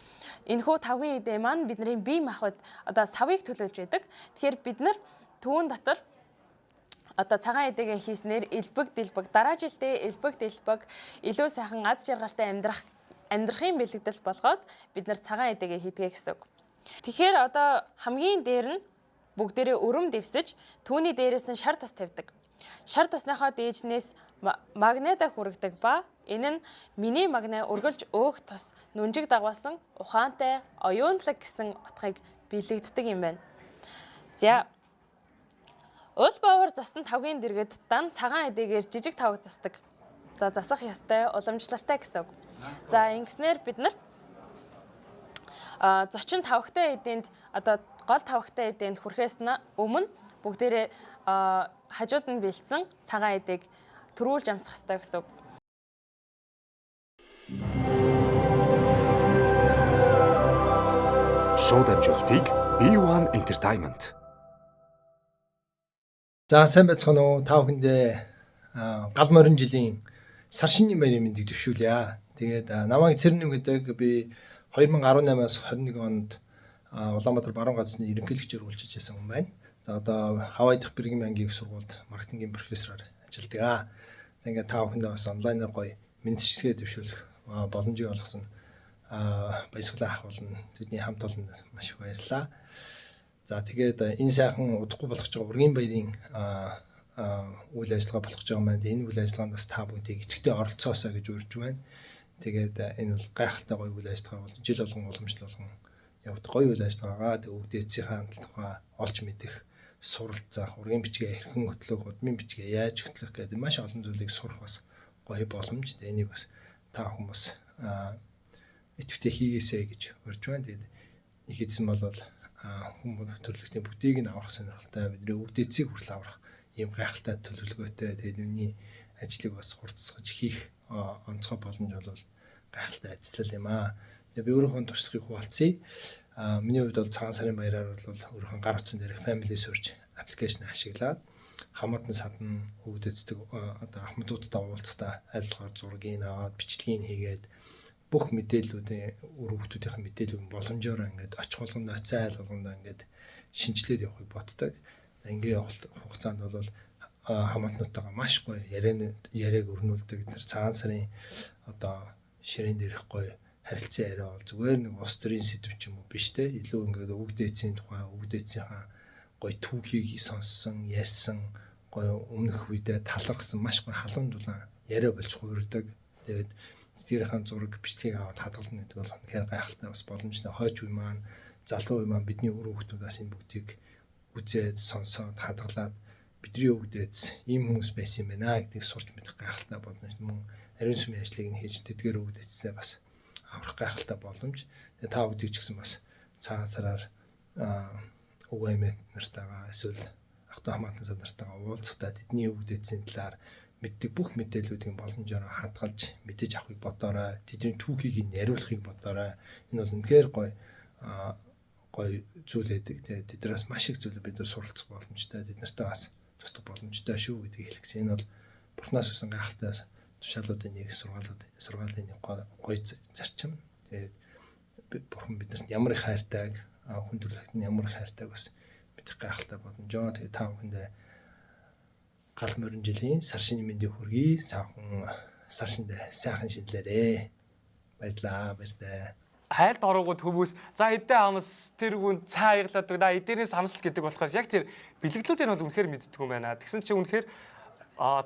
энэхүү тавгийн эдээ маань бидний бие махбод савыг төлөөлж байдаг. Тэгэхээр бид нар түүн дотор цагаан эдээгээ хийснээр элбэг дэлбэг дараа жилдээ элбэг дэлбэг илүү сайхан аз жаргалтай амьдрахын бэлэгдэл болгоод бид нар цагаан эдээгээ хийдгээ гэсэн үг. Тэгэхээр хамгийн дээр нь бүгдээрээ өрөм дэвсэж түүний дээрээс нь шар тас тавьдаг. Шар тасныхаа дээжнээс магнеда хүрэгдэг ба энэ нь миний магне өргөлж өөх тус нүнжиг дагуулсан ухаантай оюунлаг гэсэн утгыг бэлэгддэг юм байна. За уул баавар зассан тавгийн дэргэд дан цагаан эдээгээр жижиг тавг засдаг. За засах ёстой уламжлалтай гэсэн үг. За ингэснээр бид нар зочин тавгтай эдээнд гол тавгтай эдээнд хүрэхээс өмнө бүгдээрээ хажууд нь бэлдсэн цагаан эдээг төрүүлж амсах ёстой гэсэн үг. Шоу дамжуултыг B1 Entertainment. За сайн байцгаана уу? Та бүхэндээ гал морин жилийн сар шинийн баярын мэндийг төшүүлье. Тэгээд намайг Цэрнэм гэдэг би 2018-аас 21 онд Улаанбаатар баруун газрын ерөнхийлөгчөөр үйлчилж байсан хүн байна. За одоо Хавай дахь Бэргийн банкгийн сургуульд маркетингийн профессороор ажилладаг. Тэгээд та бүхэндээ бас онлайнаар гоё мэдчилгээ төвшүүлэх боломжийг олгосон баясгалан ахуулна. Тэдний хамт олон маш их баярлалаа. За тэгээд энэ сайхан удахгүй болгож байгаа ургийн баярын үйл ажиллагаа болгож байгаа маань энэ үйл ажиллагаанаас та бүхэндээ идэвхтэй оролцоосоо гэж урьж байна. Тэгээд энэ бол гайхалтай гоё үйл ажиллагаа бол жил болгон уламжлал болгон явдаг гоё үйл ажиллагаагаа тэг өвдөөцийн тухай олж мэдэх, суралцах, ургийн бичгээ хэрхэн хөтлөх, удмын бичгээ яаж хөтлөх гэдэг маш олон зүйлийг сурах бас гоё боломж. Энийг бас та бүхэн бас идэвхтэй хийгээсэй гэж урьж байна. Тэгээд их эзэн бол хүмүүс төрлөختний бүгдийг нь аврах сонирхолтой, бидний өвдөөцийг хүртэл аврах ийм гайхалтай төлөвлөгөөтэй. Тэгээд үүний ажлыг бас хурцсаж хийх онцгой боломж бол гайхалтай ажил юм аа. Би өөрийнхөө туршлагыг хуваалцъя. Миний хувьд бол цагаан сарын баяраар бол өөрийнхөө гар утсан дээр Family Search аппликейшн ашиглаад хамаатан садан өвдөцдөг ахмадуудтай уулзтаа айлгоор зургийг аваад бичлэгийг хийгээд бүх мэдээллүүдийн үр хүүхдүүдийн мэдээлэл боломжоор ингээд очих болгонд оцай айл болгонд ингээд шинжилээд явахыг боддог. Ингээд явах хугацаанд бол хамаатнуудтайгаа маш гоё яриаг өрнүүлдэг. Тэр цагаан сарын ширээн дээрх гоё харилцан яриа бол зүгээр нэг улс төрийн сэдв ч юм уу биш те. Илүү ингээд өвгдөөцийн тухай өвгдөөцийнхаа гоё түүхийг сонссон, ярьсан, гоё өмнөх үедээ талархсан маш гоё халуун дулаан яриа болж хуурдаг. Тэгээд тэрийн зураг бичлэгийг аваад хадгална гэдэг бол үнэхээр гайхалтай бас боломжтой. Хойч үе маань, залуу үе маань бидний өр хүүхдүүдээс энэ бүгдийг үзээд, сонсоод, хадгалаад бидний өвгдөөц ийм хүмүүс байсан юм байна гэдгийг сурч мэдэх гайхалтай боломж. Мөн ариун сүмийн ажлыг нь хийж тэдгээр өвгдөөцсээ бас аврах гайхалтай боломж. Тэгээ та бүгдийг ч гэсэн бас цагаан сараар өвөө эмээ нартайгаа эсвэл ах トゥ хамаатан сад нартайгаа уулзахдаа тэдний өвгдөөцийн талаар мэддэг бүх мэдээллүүдийн боломжоор хадгалж мэдэж авахыг бодоорой. Тэдний түүхийг яриулахыг бодоорой. Энэ бол үнэхээр гоё зүйл байдаг. Тэгээ тэднээс маш их зүйл бид нар суралцах боломжтой. Тэд нартай бас тусдах боломжтой шүү гэдгийг хэлчихсэн. Энэ бол Бурханаас өгсөн гайхалтай тушаалуудын нэг сургаалын нэг гоё зарчим. Тэгээд Бурхан биднэрт ямар их хайртайг, хүн төрөлхтөнд ямар их хайртайг бас мэдэх гайхалтай боломжоо. Тэгээд та бүхэндээ гал морин жилийн сар шинийн мэндийг хүргэе. Сар шиндээ сайхан шинэлээрээ. Баярлаа. Хайлт ороогүй хүмүүс за эдээ амс тэр хүн цаа аяглаадаг да эдээрээс амсалт гэдэг болохоос яг тэр бэлэглүүдийн бол үнэхээр мэддэг юм байна. Тэгсэн чинь үнэхээр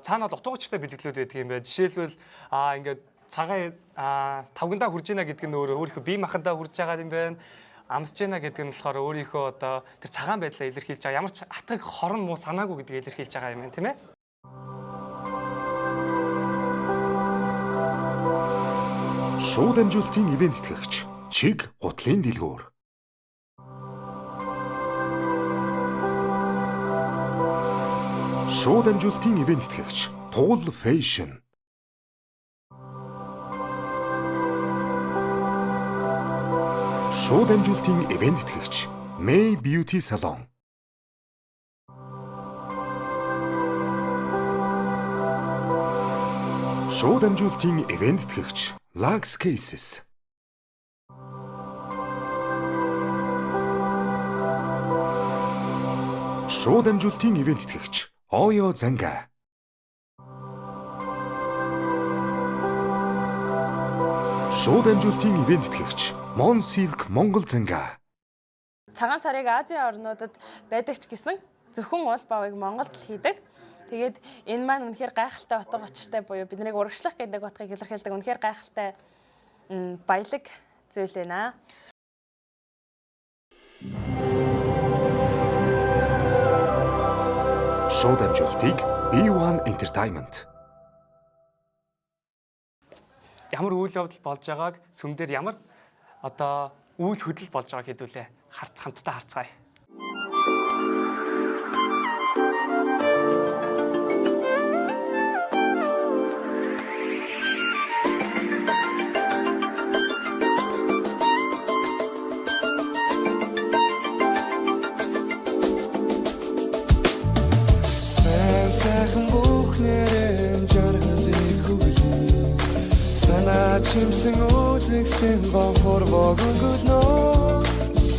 цаана бол утга учиртай бэлэглүүд байдаг юм байна. Жишээлбэл ингээд цагаан тавгандаа хүрж ийна гэдэг нь өөрийнхөө бие махандаа хүрж байгаа юм байна. Амсж ийна гэдэг нь болохоор өөрийнхөө тэр цагаан байдлаа илэрхийлж байгаа. Ямар ч атгах хорон муу санаагүй гэдгийг илэрхийлж байгаа юм байна, тийм ээ? Шоу дамжуултын ивент тэтгэгч Чиг гутлын дэлгүүр. Шууд амжилтын ивент тэтгэгч Туул Fashion. Шууд амжилтын ивент тэтгэгч May Beauty Salon. Шууд амжилтын ивент тэтгэгч Lux Cases. Шууд амжилтын ивент тэтгэгч Оё Занга. Шууд амжилтын ивент тэтгэгч Mon Silk Монгол Занга. Цагаан сарыг Азийн орнуудад байдаг ч гэсэн зөвхөн уул бавыг Монголд л хийдэг. Тэгээд энэ маань үнэхээр гайхалтай утга учиртай буюу биднийг урагшлах гэдэг утгыг илэрхийлдэг үнэхээр гайхалтай баялаг зүйл байна. Шууд амжилтыг B1 Entertainment. Ямар үйл явдал болж байгааг сүм дээр ямар одоо үйл хөдлөл болж байгааг хэдүүлээ хамтдаа харцгаая. Сайхан бүхнэрэн жаргалыг хүлээ. Санаа чимсэн үзэгсэн бохорвог өнгөлнөө.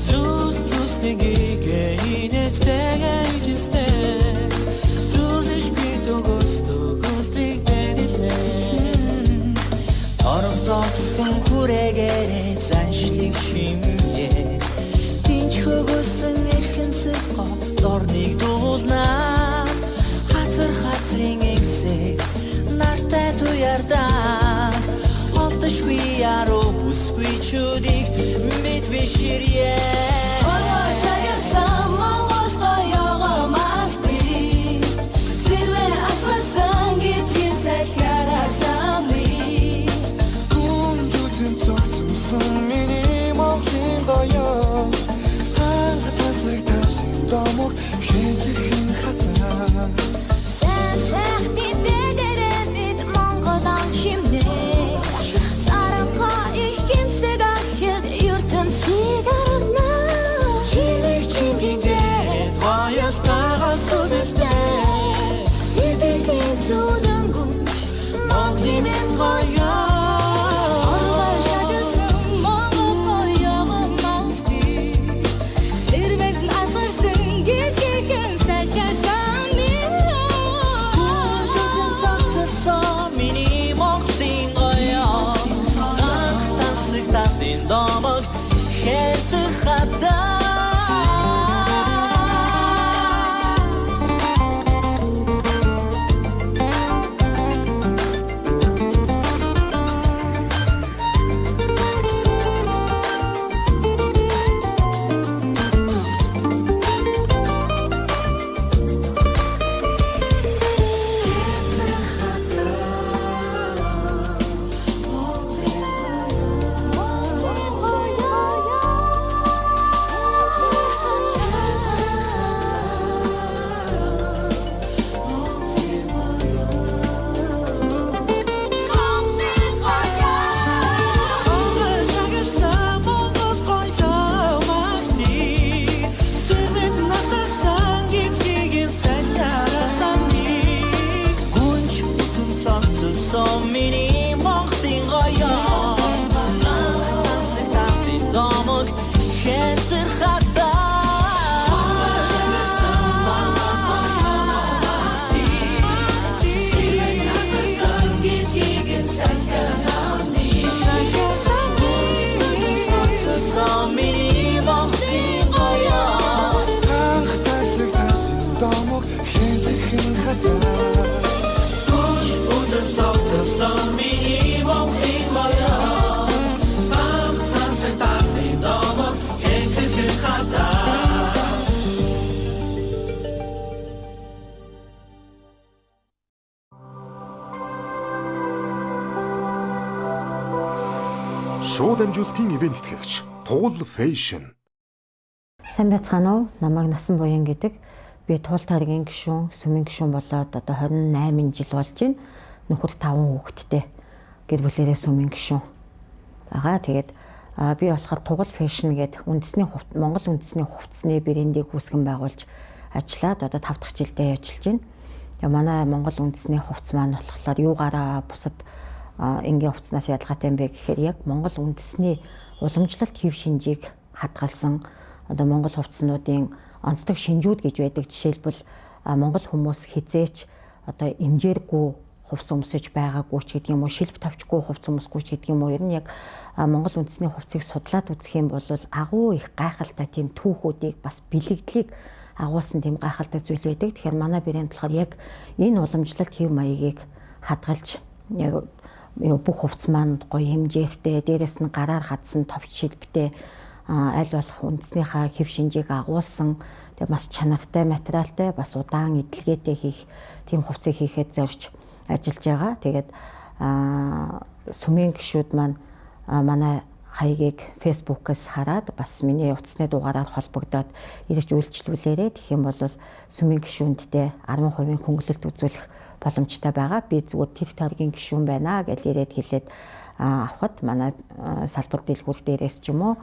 Зүс нэгийг инээжтэйгээ ижистэй. Зүршгүй төгөстөг үлтрийг дэдэлнэ. Торогдоцсон хүрээгээр заншлыг шимээ. Тинч хөгөсөн эрхэмсэг дорныг дуулнаа. Хацрын эксэг нартай туярдаа. Олдошгүй яруу бүсгүй чүдийг мэд биширье. Шууд амжилтын ивент тэтгэгч Туул Fashion. Сайн байцгаана уу? Намайг Насан Буян гэдэг. Би туултаргийн гишүүн, сүмийн гишүүн болоод одоо 28 жил болж байна. Нөхөр 5 хүүхэдтэй гэр бүлэрээ сүмийн гишүүн байгаа. Тэгээд би болохоор Тугал Fashion гэдэг Монгол үндэсний хувцсны брендийг үүсгэн байгуулж ажиллаад одоо 5 дахь жилдээ ажиллаж байна. Тэгээ манай Монгол үндэсний хувцс маань болохоор юугаараа бусад энгийн хувцснаас ялгаатай юм бэ гэхээр яг Монгол үндэсний уламжлалт хэв шинжийг хадгалсан одоо Монгол хувцснуудын онцлог шинжүүд гэж байдаг. Жишээлбэл Монгол хүмүүс хизээч одоо имжээргүй хувцс өмсөж байгаагүй ч гэдэг юм уу, шилб тавчгүй хувцс өмсөхгүй ч гэдэг юм уу. Ер нь яг Монгол үндэсний хувцсыг судлаад үзэх юм бол агуу их гайхалтай тийм түүхүүдийг бас бэлэгдлийг агуулсан тийм гайхалтай зүйл байдаг. Тэгэхээр манай брэнд болохоор яг энэ уламжлалт хэв маягийг хадгалж яг бүх хувцс маань гоё хэмжээтэй, дээрэс нь гараар хадсан товч шилбэтэй аль болох үндэснийхаа хэв шинжийг агуулсан тэгээ бас чанартай материалтай бас удаан эдлэгээтэй хийх тийм хувцсыг хийхэд зорж ажиллаж байгаа. Тэгээд сүмийн гишүүд маань манай хаягийг фэйсбүүкээс хараад бас миний утасны дугаараар холбогдоод ирж үйлчлүүлээрэй. Тэгэх юм бол сүмийн гишүүндтэй 10% хөнгөлөлт үзүүлэх боломжтой байгаа. Би зүгээр тэр тойргийн гишүүн байна гэж ирээд хэлээд авахд манай салбар дэлгүүр дээрээс ч юм уу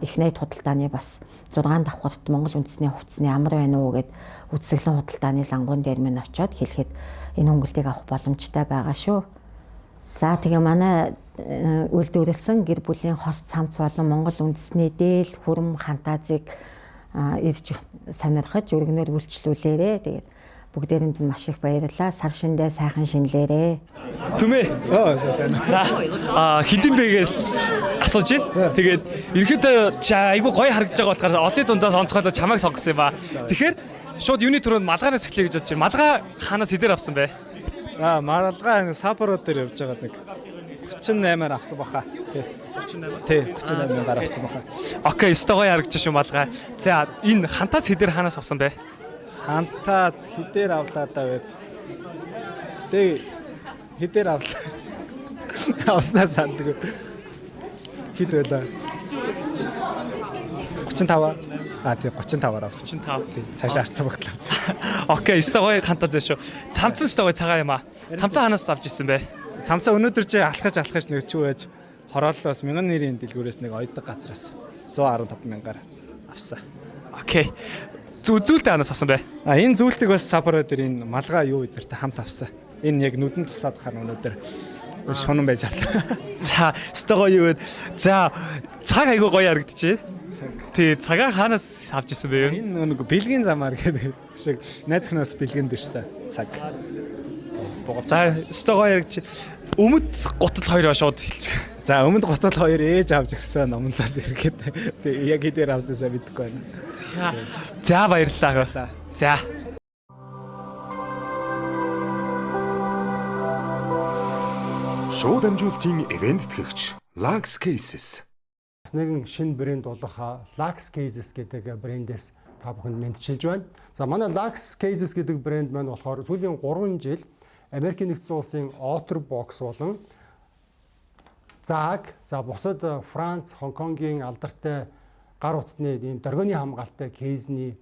их найд худалдааны бас 6 давхарт Монгол үндэсний хувцсны амар байна уу гэд үсгэлэн худалдааны лангуун дээр минь очиод хэлэхэд энэ хөнгөлтийг авах боломжтой байгаа шүү. За тэгээ манай үйлдвэрлэсэн гэр бүлийн хос цамц болон Монгол үндэсний дээл хүрм фантазиг ирж сонирхож өргөнөөр үйлчлүүлээрээ. Тэгээд бүгдээрэнд нь маш их баярлалаа. Сар шиндээ сайхан шинлээрээ. Түмээ. За хэдэн бэ гэж асууж байна. Тэгээд ерөнхийдөө айгүй гоё харагдаж байгаа болохоор олны дундаас онцгойлоо чамайг сонгосон юм ба. Тэгэхээр шууд юуны төрөнд малгаараас эхлэе гэж бодож байна. Малгай хаанаас хэдээр авсан бэ? Маралгаа Сапоро дээр явж байгаа нэг 38-аар авсан баха. Тий. 38-аар авсан баха. Окей, стогоо ярагч шүү малгай. За энэ хантаас хэдээр хаанаас авсан бэ? Хантаас хэдээр авлаа даа вэ? Тэг хэдээр авлаа. Авснаас сандаг. Хэд байлаа? 35. Тий 35-аар авсан. 35. Тий. Цаашаа арцсан багт авсан. Окей, стогоо хантаа зэ шүү. Цамцсан стогоо цагаа юм аа. Цамцаа хаанаас авч ирсэн бэ? Цамцаа өнөөдөр чи алхаж нэг чүү байж хорооллоос 1000 нэрийн дэлгүүрээс нэг ойдог газраас 115 мянгаар авсан. Окей. Зүйлтэй хаанаас авсан бэ? Энэ зүйлтийг бас Сапоро дээр энэ малгай юу гэдэртэй хамт авсан. Энэ яг нүдэнд тусаад хаар өнөөдөр шунан байж авлаа. За, стогоо юу вэ? За, цаг айгүй гоё харагдчихэ. Тий, цагаа хаанаас авч ирсэн бэ юу? Энэ нэг бэлгийн замаар гэдэг шиг найз охиноос бэлгэнд ирсэн цаг. За, стогоо яригч өмд готод хоёроо шууд хэлчих. За, өмд готод хоёр ээж авч ирсэн номлоос ирэхэд яг хэдээр авснасаа мэдэхгүй байна. За, баярлалаа. За. Шууд амжуулалтын ивент тэтгэгч Lux Cases. Бас нэгэн шинэ брэнд болох Lux Cases гэдэг брэндээс та бүхэнд мэдчилж байна. За манай Lux Cases гэдэг брэнд маань болохоор сүүлийн 3 жил Америкийн нэгдсэн улсын Otterbox болон Zag, за бусад Франц, Хонконгийн алдартай гар утасны ийм доргионы хамгаалалтай кейсний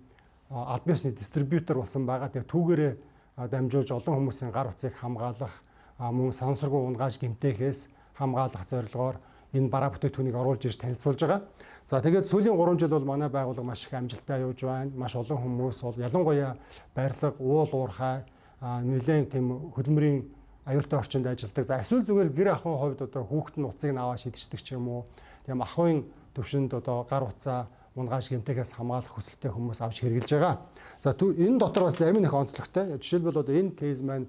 аль биесны дистрибьютор болсон байгаа. Тэгээ түүгээрээ дамжуулж олон хүмүүсийн гар утсыг хамгаалах, мөн сансаргүй унгааж гэмтээхээс хамгаалах зорилгоор энэ бараа бүтээгдэхүүнийг оруулж ирж танилцуулж байгаа. За тэгээд сүүлийн 3 жил бол манай байгууллага маш их амжилттай явж байна. Маш олон хүмүүс бол ялангуяа барилга, уул уурхай, нэлээд тийм хөдөлмөрийн аюултай орчинд ажилладаг. За эсвэл зүгээр гэр ахуйн хувьд одоо хүүхэд нь утсыг аваа шидчихдэг ч юм уу. Тийм ахуйн төвшөнд одоо гар утсаа унгааж гэмтээхээс хамгаалах хүсэлтэй хүмүүс авч хэрэгжилж байгаа. За энэ дотор бас зарим нэг онцлогтой. Жишээлбэл одоо энэ кейс маань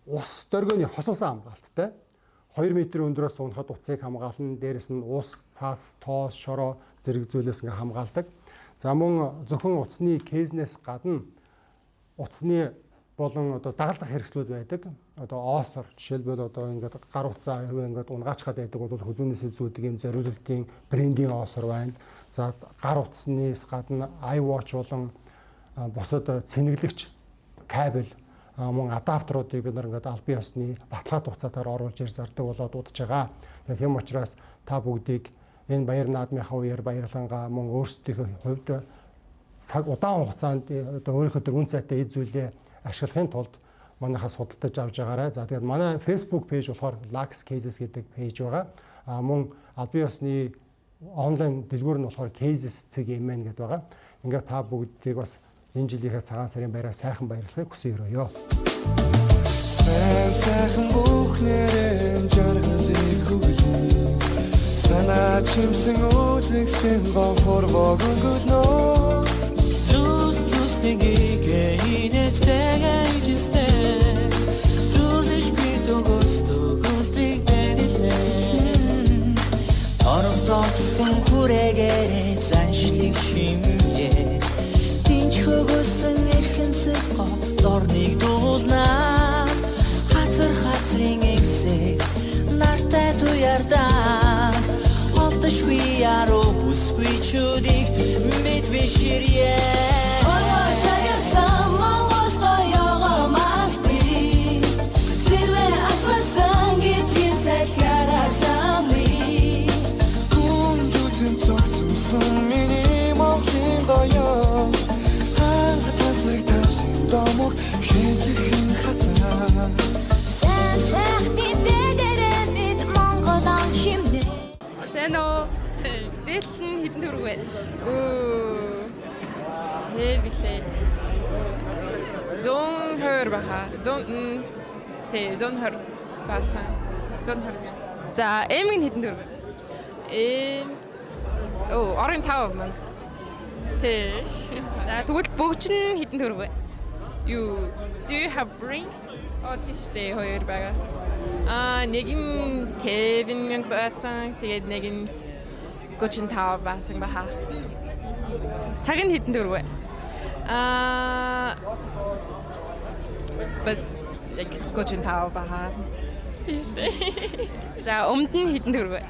ус доргионы хосолсон хамгаалттай. 2 метрийн өндөрөөс унахад утсыг хамгаална. Дээрэс нь ус, цаас, тоос, шороо зэрэг зүйлээс ингээ хамгаалдаг. За мөн зөвхөн утасны кейснээс гадна утасны болон одоо дагалдах хэрэгслүүд байдаг. Одоо оосор жишээлбэл одоо ингээд гар утсаа хэрвээ ингээд унгаачихад байдаг бол хүзүүнээс зүүдэг юм зориулалтын брендинг оосор байна. За гар утаснаас гадна iWatch болон бусад цэнэглэгч кабель мөн адаптеруудыг бид нар ингээд аль бие усны баталгаат хугацаатаар оруулж ир зардаг болоод удаж байгаа. Тийм учраас та бүгдийг энэ баяр наадмынхаа үеэр баярлангаа мөн өөрсдийнхөө хувьд цаг удаан хугацаанд одоо өөрийнхөө тэр үн цайтай эд зүйлээ ашиглахын тулд манайхаас худалдаж авч байгаарай. За тэгээд манай Facebook пэйж болохоор Lux Cases гэдэг пэйж байгаа. Мөн аль бие усны онлайн дэлгүүр нь болохоор cases.mn гэдэг байгаа. Ингээд та бүгдийг бас энэ жилийнхээ цагаан сарын баяраар сайхан баярлахыг хүсэн өрөөё. Сайхан бүхнэрэн жаргалыг хүлэе. Санаа чимсэн үзэгсдэн бохорвог өнгөлнө. Зүс нэгийг инэж тэгэж зүрлэшгүй дөгөстө гүлтийг дэдэлнэ. Орон тоцсон хүрээгээр заншлиг шимээ. Тинч хөгөсөн эрхэмсэг дорныг дуулнаа. Хацрын эксэг нартай туярдаа. Олдошгүй яруу бүсгүй чүдийг мэд биширье. Дээлэн хэдэн төгрөг вэ? Хэлээ. 120 баха. 120 басан. 120. За, эмийн хэдэн төгрөг вэ? Орон 5 мянга. Тэ. За, тэгвэл бөгч нь хэдэн төгрөг вэ? Do you have ring? Тийштэй хоёр байгаа. Нэг нь 50 мянга басан. Тэгээд нэг нь 35 басан баха. Цаг нь хэдэн төгрөг вэ? Бас яг 35 баха. Тийшээ. За, өмд нь хэдэн төгрөг вэ?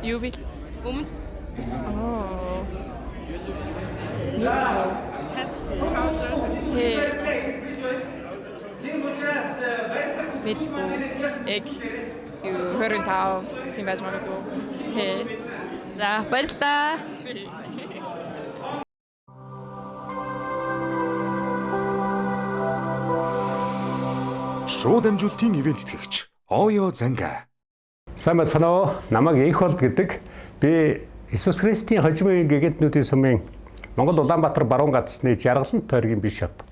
Юу би? Өмд. Нийцгүй. Мэдгүй. Яг 25 тийм байж магадгүй. Тэ. За, баярлалаа. Шууд амжилтын ивент тэтгэгч Оё Занга. Сайн байна уу? Намайг Энх болд гэдэг. Би Иесус Христийн хожимын гэгэнтнүүдийн сумын Монгол Улаанбаатар баруун гацсны Жаргалан тойргийн бишоп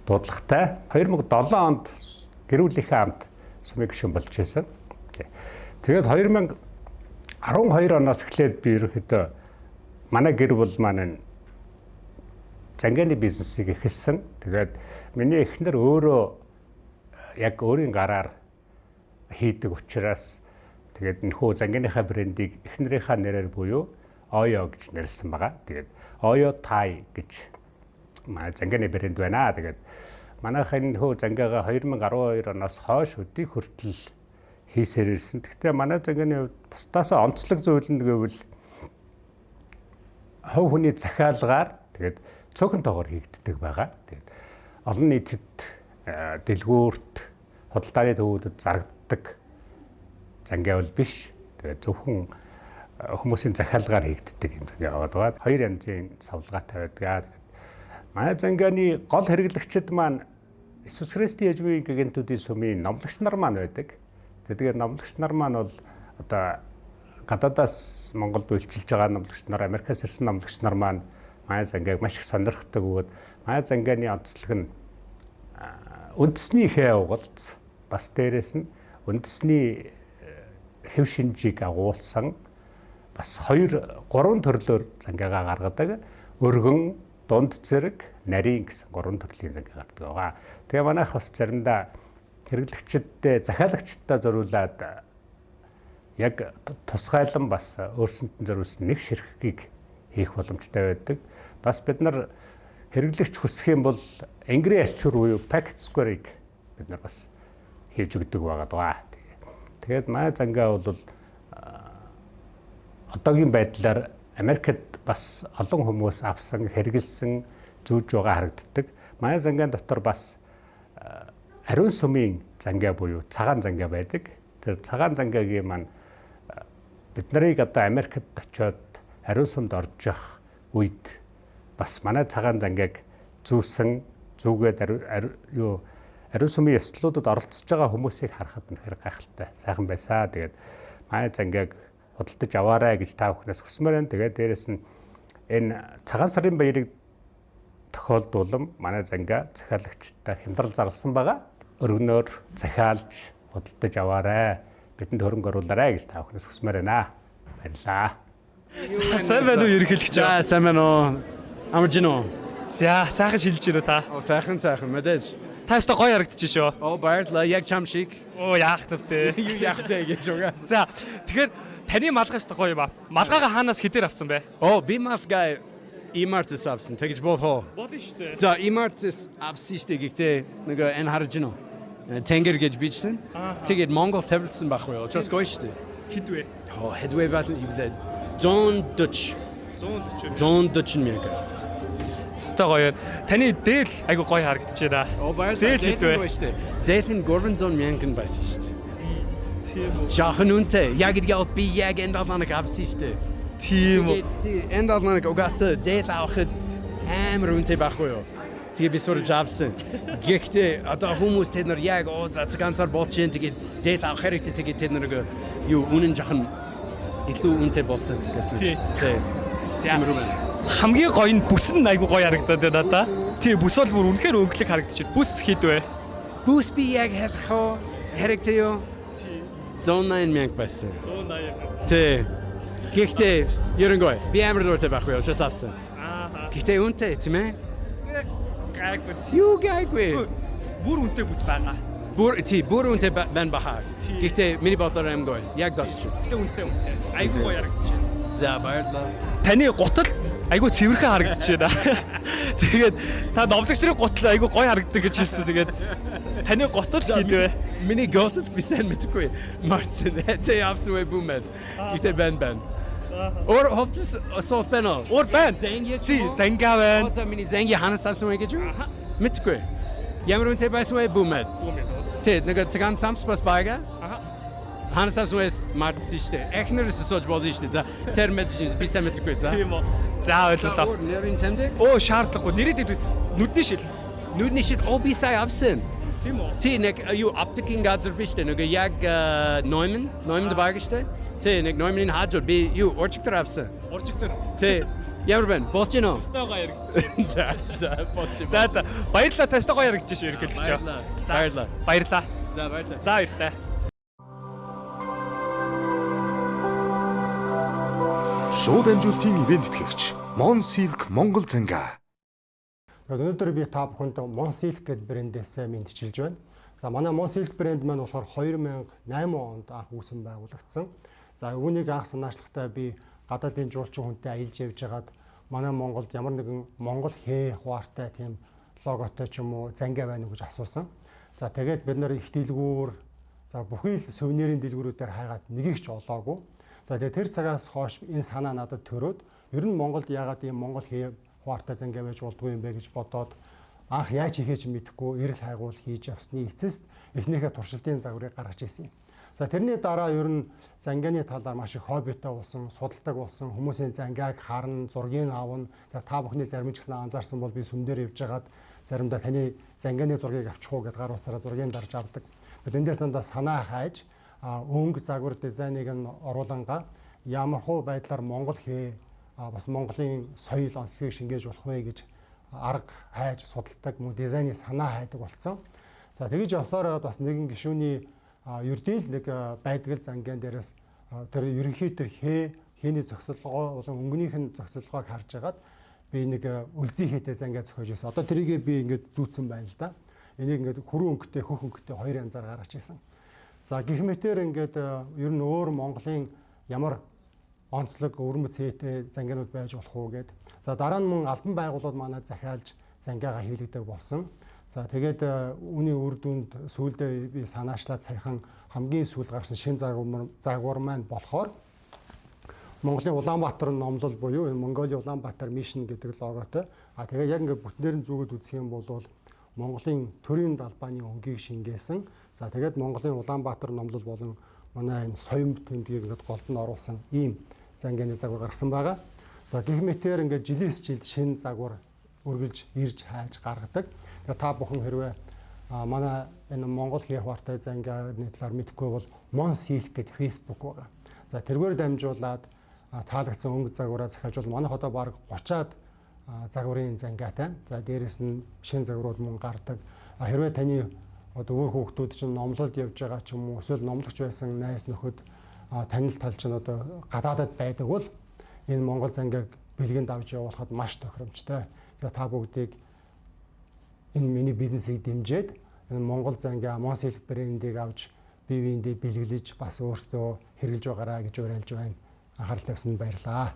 дуудлагатай 2007 онд гэрүүлийнхээ хамт сумын гишүүн болж байсан. Тэгээд 2012 оноос эхлээд би ерөнхийдөө манай гэр бүл маань занганы бизнесийг эхэлсэн. Тэгээд миний эхнэр өөрөө яг өөрийн гараар хийдэг учраас тэгээд энэхүү занганыхаа брендийг эхнэрийнхээ нэрээр буюу Оё гэж нэрлсэн байгаа. Тэгээд Оё Тай гэж манай занганы брэнд байна. Тэгээд манайхын хөө зангаага 2012 оноос хойш өдий хүртэл хийсээр ирсэн. Гэхдээ манай занганы бусдаас онцлог зүйл нь гэвэл хов хүний захиалгаар тэгээд цөөхөн тоогоор хийгддэг байгаа. Тэгээд олон нийтэд дэлгүүрт худалдааны төвүүдэд зарагддаг зангаа бол биш. Тэгээд зөвхөн хүмүүсийн захиалгаар хийгддэг юм яваад байгаа. Хоёр янзын савлгаатай байдаг. Манай занганы гол хэрэглэгчид маань Иесус Христийн хожимын гэгэнтүүдийн сумын номлогч нар маань байдаг. Тэгээд номлогч нар маань бол одоо гадаадаас Монголд үйлчилж байгаа номлогч нар, Америкаас ирсэн номлогч нар маань манай зангааг маш их сонирхдаг бөгөөд манай занганы онцлог нь үндэсний хээ угалц бас дээрэс нь үндэсний хэв шинжийг агуулсан бас 2-3 төрлөөр зангаагаа гаргадаг. Өргөн, дунд зэрэг, нарийн гэсэн 3 төрлийн зангаа гаргадаг байгаа. Тэгээ манайх бас заримдаа хэрэглэгчдэд, захиалагчдаа зориулаад яг тусгайлан бас өөрсөнд нь зориулсан нэг ширхгийг хийх боломжтой байдаг. Бас бид нар хэрэглэгч хүсэх юм бол Angry Alchur буюу Packet Square-ыг бид нар бас хийж өгдөг байгаа. Тэгээд манай зангаа бол одоогийн байдлаар Америкт бас олон хүмүүс авсан, хэрэгэлсэн зүүж байгаа харагддаг. Манай зангаан дотор бас ариун сумын зангаа буюу цагаан зангаа байдаг. Тэр цагаан зангаагийн маань бид нарыг одоо Америкт очиод ариун сумд орж явах үед бас манай цагаан зангааг зүүсэн зүгээд ариун сүмийн ёслолуудад оролцож байгаа хүмүүсийг харахад үнэхээр гайхалтай. Сайхан байсаа. Тэгээд манай зангааг худалдаж аваарай гэж та бүхнээс хүсмээр байна. Тэгээд дээрэс нь энэ цагаан сарын баярыг тохиолдуулан манай зангаа захиалагчтай хямдрал зарласан байгаа. Өргөнөөр захиалж худалдаж аваарай. Бидэнд хөрөнгө оруулаарай гэж та бүхнээс хүсмээр байна. Баярлалаа. Сайн байна уу ерөнхийлөгч? Сайн байна уу. Амжино. За, сайхан шилж ирээ та. Сайхан мэдээж. Та өстө гоё харагдчих шүү. Баярлалаа. Яг чам шиг. Яах нэвтэй. Юу яах вэ гэж угаас. За, тэгэхээр таны малгай өстө гоё юм аа. Малгайгаа хаанаас хэдээр авсан бэ? Би малгай имартс авсан. Тэгж болхоо. Болно шүү дээ. За, имартс авсан шүү дээ. Гэхдээ нэг энэ харжино. Тэнгэр гэж бичсэн. Тэгээд Монгол тавилсан байхгүй юу? Just гоё шүү дээ. Хэдвэ? Хэдвэ баасан ивлээ. John Dutch. 140 мянга. Өстө гоё. Таны дээл айгу гоё харагдаж байна. Дээл хэдвэ? Дээл нь 300 мянган байсан шүү дээ. Тийм үү. Шахан үнтэй. Яг итгэл би яг энд авнаг авсан шүү дээ. Тийм үү. Энд авнаг угаасаа дээл авах амар үнтэй байхгүй юу? Тэгээ би сурж авсан. Гэхдээ одоо хүмүүс тэд нар яг ганцаар болчихын тэгээд дээл авах хэрэгтэй тэгээд тэд нар юу үнэн жахан илүү үнэтэй болсон гэсэн үг шүү дээ. Хамгийн гоё нь бүс нь айгу гоё харагдаад байна да. Тий, бүс бол бүр үнэхээр өнгөлөг харагдчих. Бүс хэдвэ? Бүс би яг харагдсан юу? 108 мянга байсан. 180. Тий. Гэхдээ ерөн гоё. Би амар дуртай байхгүй юу? Just авсан. Гэхдээ үнэтэй тийм ээ? Гайгүй. Юу гайгүй? Бүр үнэтэй бүс байгаа. Бүр үнэтэй байна баха. Гэхдээ миний бодлоор аим гоё. Яг зогсож байна. Гэхдээ үнэтэй. Айгу гоё харагдчих. За баярлалаа. Таны гутал айгу цэвэрхэн харагдаж байна. Тэгээд та номлогчрын гутал айгу гоё харагддаг гэж хэлсэн. Тэгээд таны гутал хийдвэ? Миний гутал би сайн мэдгүй. Мартсан. Тэ авсан вэ бумэд. Гэтэ бэн. Ор ховцс софт байна. Ор байна. Зангаа байна. Одоо миний занги ханаас авсан вэ гэж мэдгүй. Ямар үнэтэй байсан вэ бумэд. Тэ нэг цагаан самс бас байга. Ханаас авсан вэ мартсан шүү дээ. Эхнэрээс сууж болно шүү дээ. За тэр мэдчихсэн би сайн мэдгүй за. Тийм үү. За ойлголоо. Нэрийн тэмдэг? Шаардлагагүй. Нэрээд нүдний шил. Нүдний шил би сайн авсан. Тийм үү. Тий нэг юу аптекийн газар биш дээ. Нэг яг Neumann байгаа шүү дээ. Тий нэг Neumann-ийн хажууд би юу орчигтер авсан. Орчигтер. Тий. Ямар байна? Болчихно. Өстө гоё харагдчих. За болчих. За баярлалаа та өстө гоё харагдаж шүү ерөнхийлөгч. Баярлалаа. За баярлалаа. За баяртай. Шууд амжилтын ивент тэтгэгч Monsilk Монгол зангаа. Өнөөдөр би та бүхэнд Monsilk гэдэг брэндээс мэдчилж байна. За манай Monsilk брэнд маань болохоор 2008 онд анх үүсгэн байгуулагдсан. За үүнийг анх санаачлагтай би гадаадын жуулчин хүнтэй аялж явж байгаад манай Монголд ямар нэгэн Монгол хээ хуваартай тийм логотой ч юм уу зангаа байна уу гэж асуусан. За тэгээд бид нар их дэлгүүр бүхий л сувенирийн дэлгүүрүүдээр хайгаад нэгийг ч олоогүй. За тэгээд тэр цагаас хойш энэ санаа надад төрөөд ер нь Монголд яагаад ийм Монгол хээ хуваартай зангаа байж болдгүй юм бэ гэж бодоод анх яаж хийхээ ч мэдэхгүй эрэл хайгуул хийж явсны эцэст эхнийхээ туршилтын загварыг гаргаж ирсэн юм. За тэрний дараа ер нь зангааны талаар маш их хоббитой болсон, судалдаг болсон, хүмүүсийн зангааг харна, зургийг авна. Тэгээд та бүхний зарим ч гэсэн анзаарсан бол би сүм дээр явж байгаад заримдаа таны зангааны зургийг авчих уу гэдээ гар утсаараа зургийг дарж авдаг. Эндээс надад санаа хайж өнгө загвар дизайныг нь оруулангаа ямар хуу байдлаар Монгол хээ бас Монголын соёл онцлогийг шингээж болох вэ гэж арга хайж судалдаг, мөн дизайны санаа хайдаг болсон. За тэгж явсаар бас нэгэн гишүүний ердийн л нэг байдгал зангаан дээрээс тэр ерөнхий тэр хээний зохицолгоо болон өнгөнийх нь зохицолгоог харж агаад би нэг үлзий хээтэй зангаа зохиож ирсэн. Одоо тэрийг би ингээд зүүцсэн байна л да. Энийг ингээд хүрэн өнгөтэй, хөх өнгөтэй хоёр янзаар гаргаж ирсэн. За гэх мэтээр ингээд ер нь өөр Монголын ямар онцлог өвөрмөц хээтэй зангаанууд байж болох уу гэд. За дараа нь мөн албан байгууллагууд манайд захиалж зангаагаа хийлгдэг болсон. За тэгээд үүний үр дүнд сүүлдээ би санаачлаад саяхан хамгийн сүүл гарсан шин загвар маань болохоор Монголын Улаанбаатар номлол буюу энэ Mongolia Улаанбаатар Mission гэдэг логотой. Тэгээд яг ингээд бүтнээр нь зүгд үзэх юм бол Монголын төрийн далбааны өнгийг шингээсэн. За тэгээд Монголын Улаанбаатар номлол болон манай энэ соён тэмдгийг ингээд голд нь оруулсан ийм зангааны загвар гарсан байгаа. За гэх мэтээр ингээд жилээс жилд шинэ загвар үргэлж ирж хайж гаргадаг. Тэгээ та бүхэн хэрвээ манай энэ Монгол хийх вартай зангианы талаар мэдэхгүй бол Monsilk гэдэг Facebook байгаа. За тэргээр дамжуулаад таалагдсан өнгө загвараа захиалжвал манайх одоо баг 30-аад загварын зангиатай. За дээрэс нь шинэ загварууд мөн гардаг. Хэрвээ таны одоо өөр хүүхдүүд чинь номлолд явж байгаа ч юм уу эсвэл номлогч байсан найз нөхөд танил тал чинь одоо гадаадад байдаг бол энэ Монгол зангиаг бэлгэнд авч явуулахад маш тохиромжтой. Тэгээ та бүгдийг энэ миний бизнесийг дэмжиж энэ Монгол зангаа Monsilk брендийг авч бие биендээ бэлгэлж бас өөртөө хэрэгжилж байгаараа гэж уриалж байна. Анхаарал тавьсанд баярлалаа.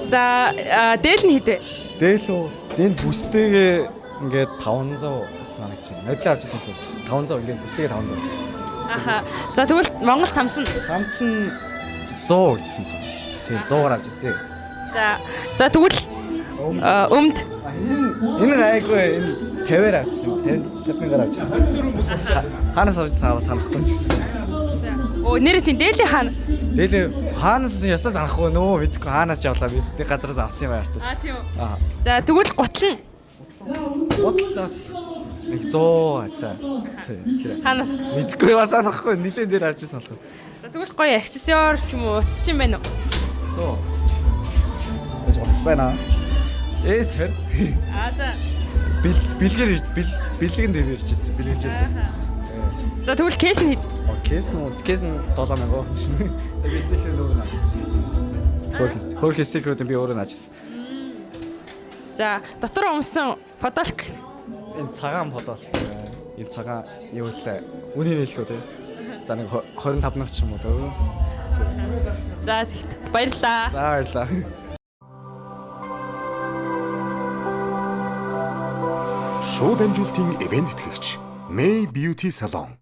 За дээл нь хэдэ? Дээл үү? Энд бүстэйгээ ингээд 500 санагч байна. Нодлоо авчихсан л 500 ингээд бүстэйгээ 500. Аха. За тэгвэл Монгол цамцсан. Цамцсан 100 гэжсэн байна. Тийм 100-аар авчихсан тий. За тэгвэл өмд энэ гайгүй энэ 50-аар авчихсан байна. 50-50-аар авчихсан. Хаанаас авчихсан санахгүй ч гэсэн. Оо нэрээ тийм дээлийн хаанаас? Дээлийн хаанаас ясаа санахгүй нөө мэдгүй хаанаас явлаа бидний газраас авсан юм байна. Тийм үү. За тэгвэл гутал нь Гутлаас 100 за. Хаанаас? Мэдгүй бас санахгүй нилээн дээр авчихсан болох. За тэгвэл гоё аксессуар ч юм уу утас ч юм байна уу? Соо. Тэгэж утас байна. Эсвэр. За. Бэлгэн дээр ирчихсэн. Бэлгэлжсэн. За тэгвэл кейс нь хэд? Кейс нь 7000. Тэгээд стикер өөр нь авчихсан. Хөрх стикерүүд би өөр нь авчихсан. За дотор өмсөн фотолк. Энэ цагаан фотолк. Энэ цагаан юу вэ? Үнийн хэлэхгүй тий. За нэг 25 нагч юм уу төө. За баярлалаа. За баярлалаа. Шууд амжилтын ивент тэтгэгч May Beauty Salon.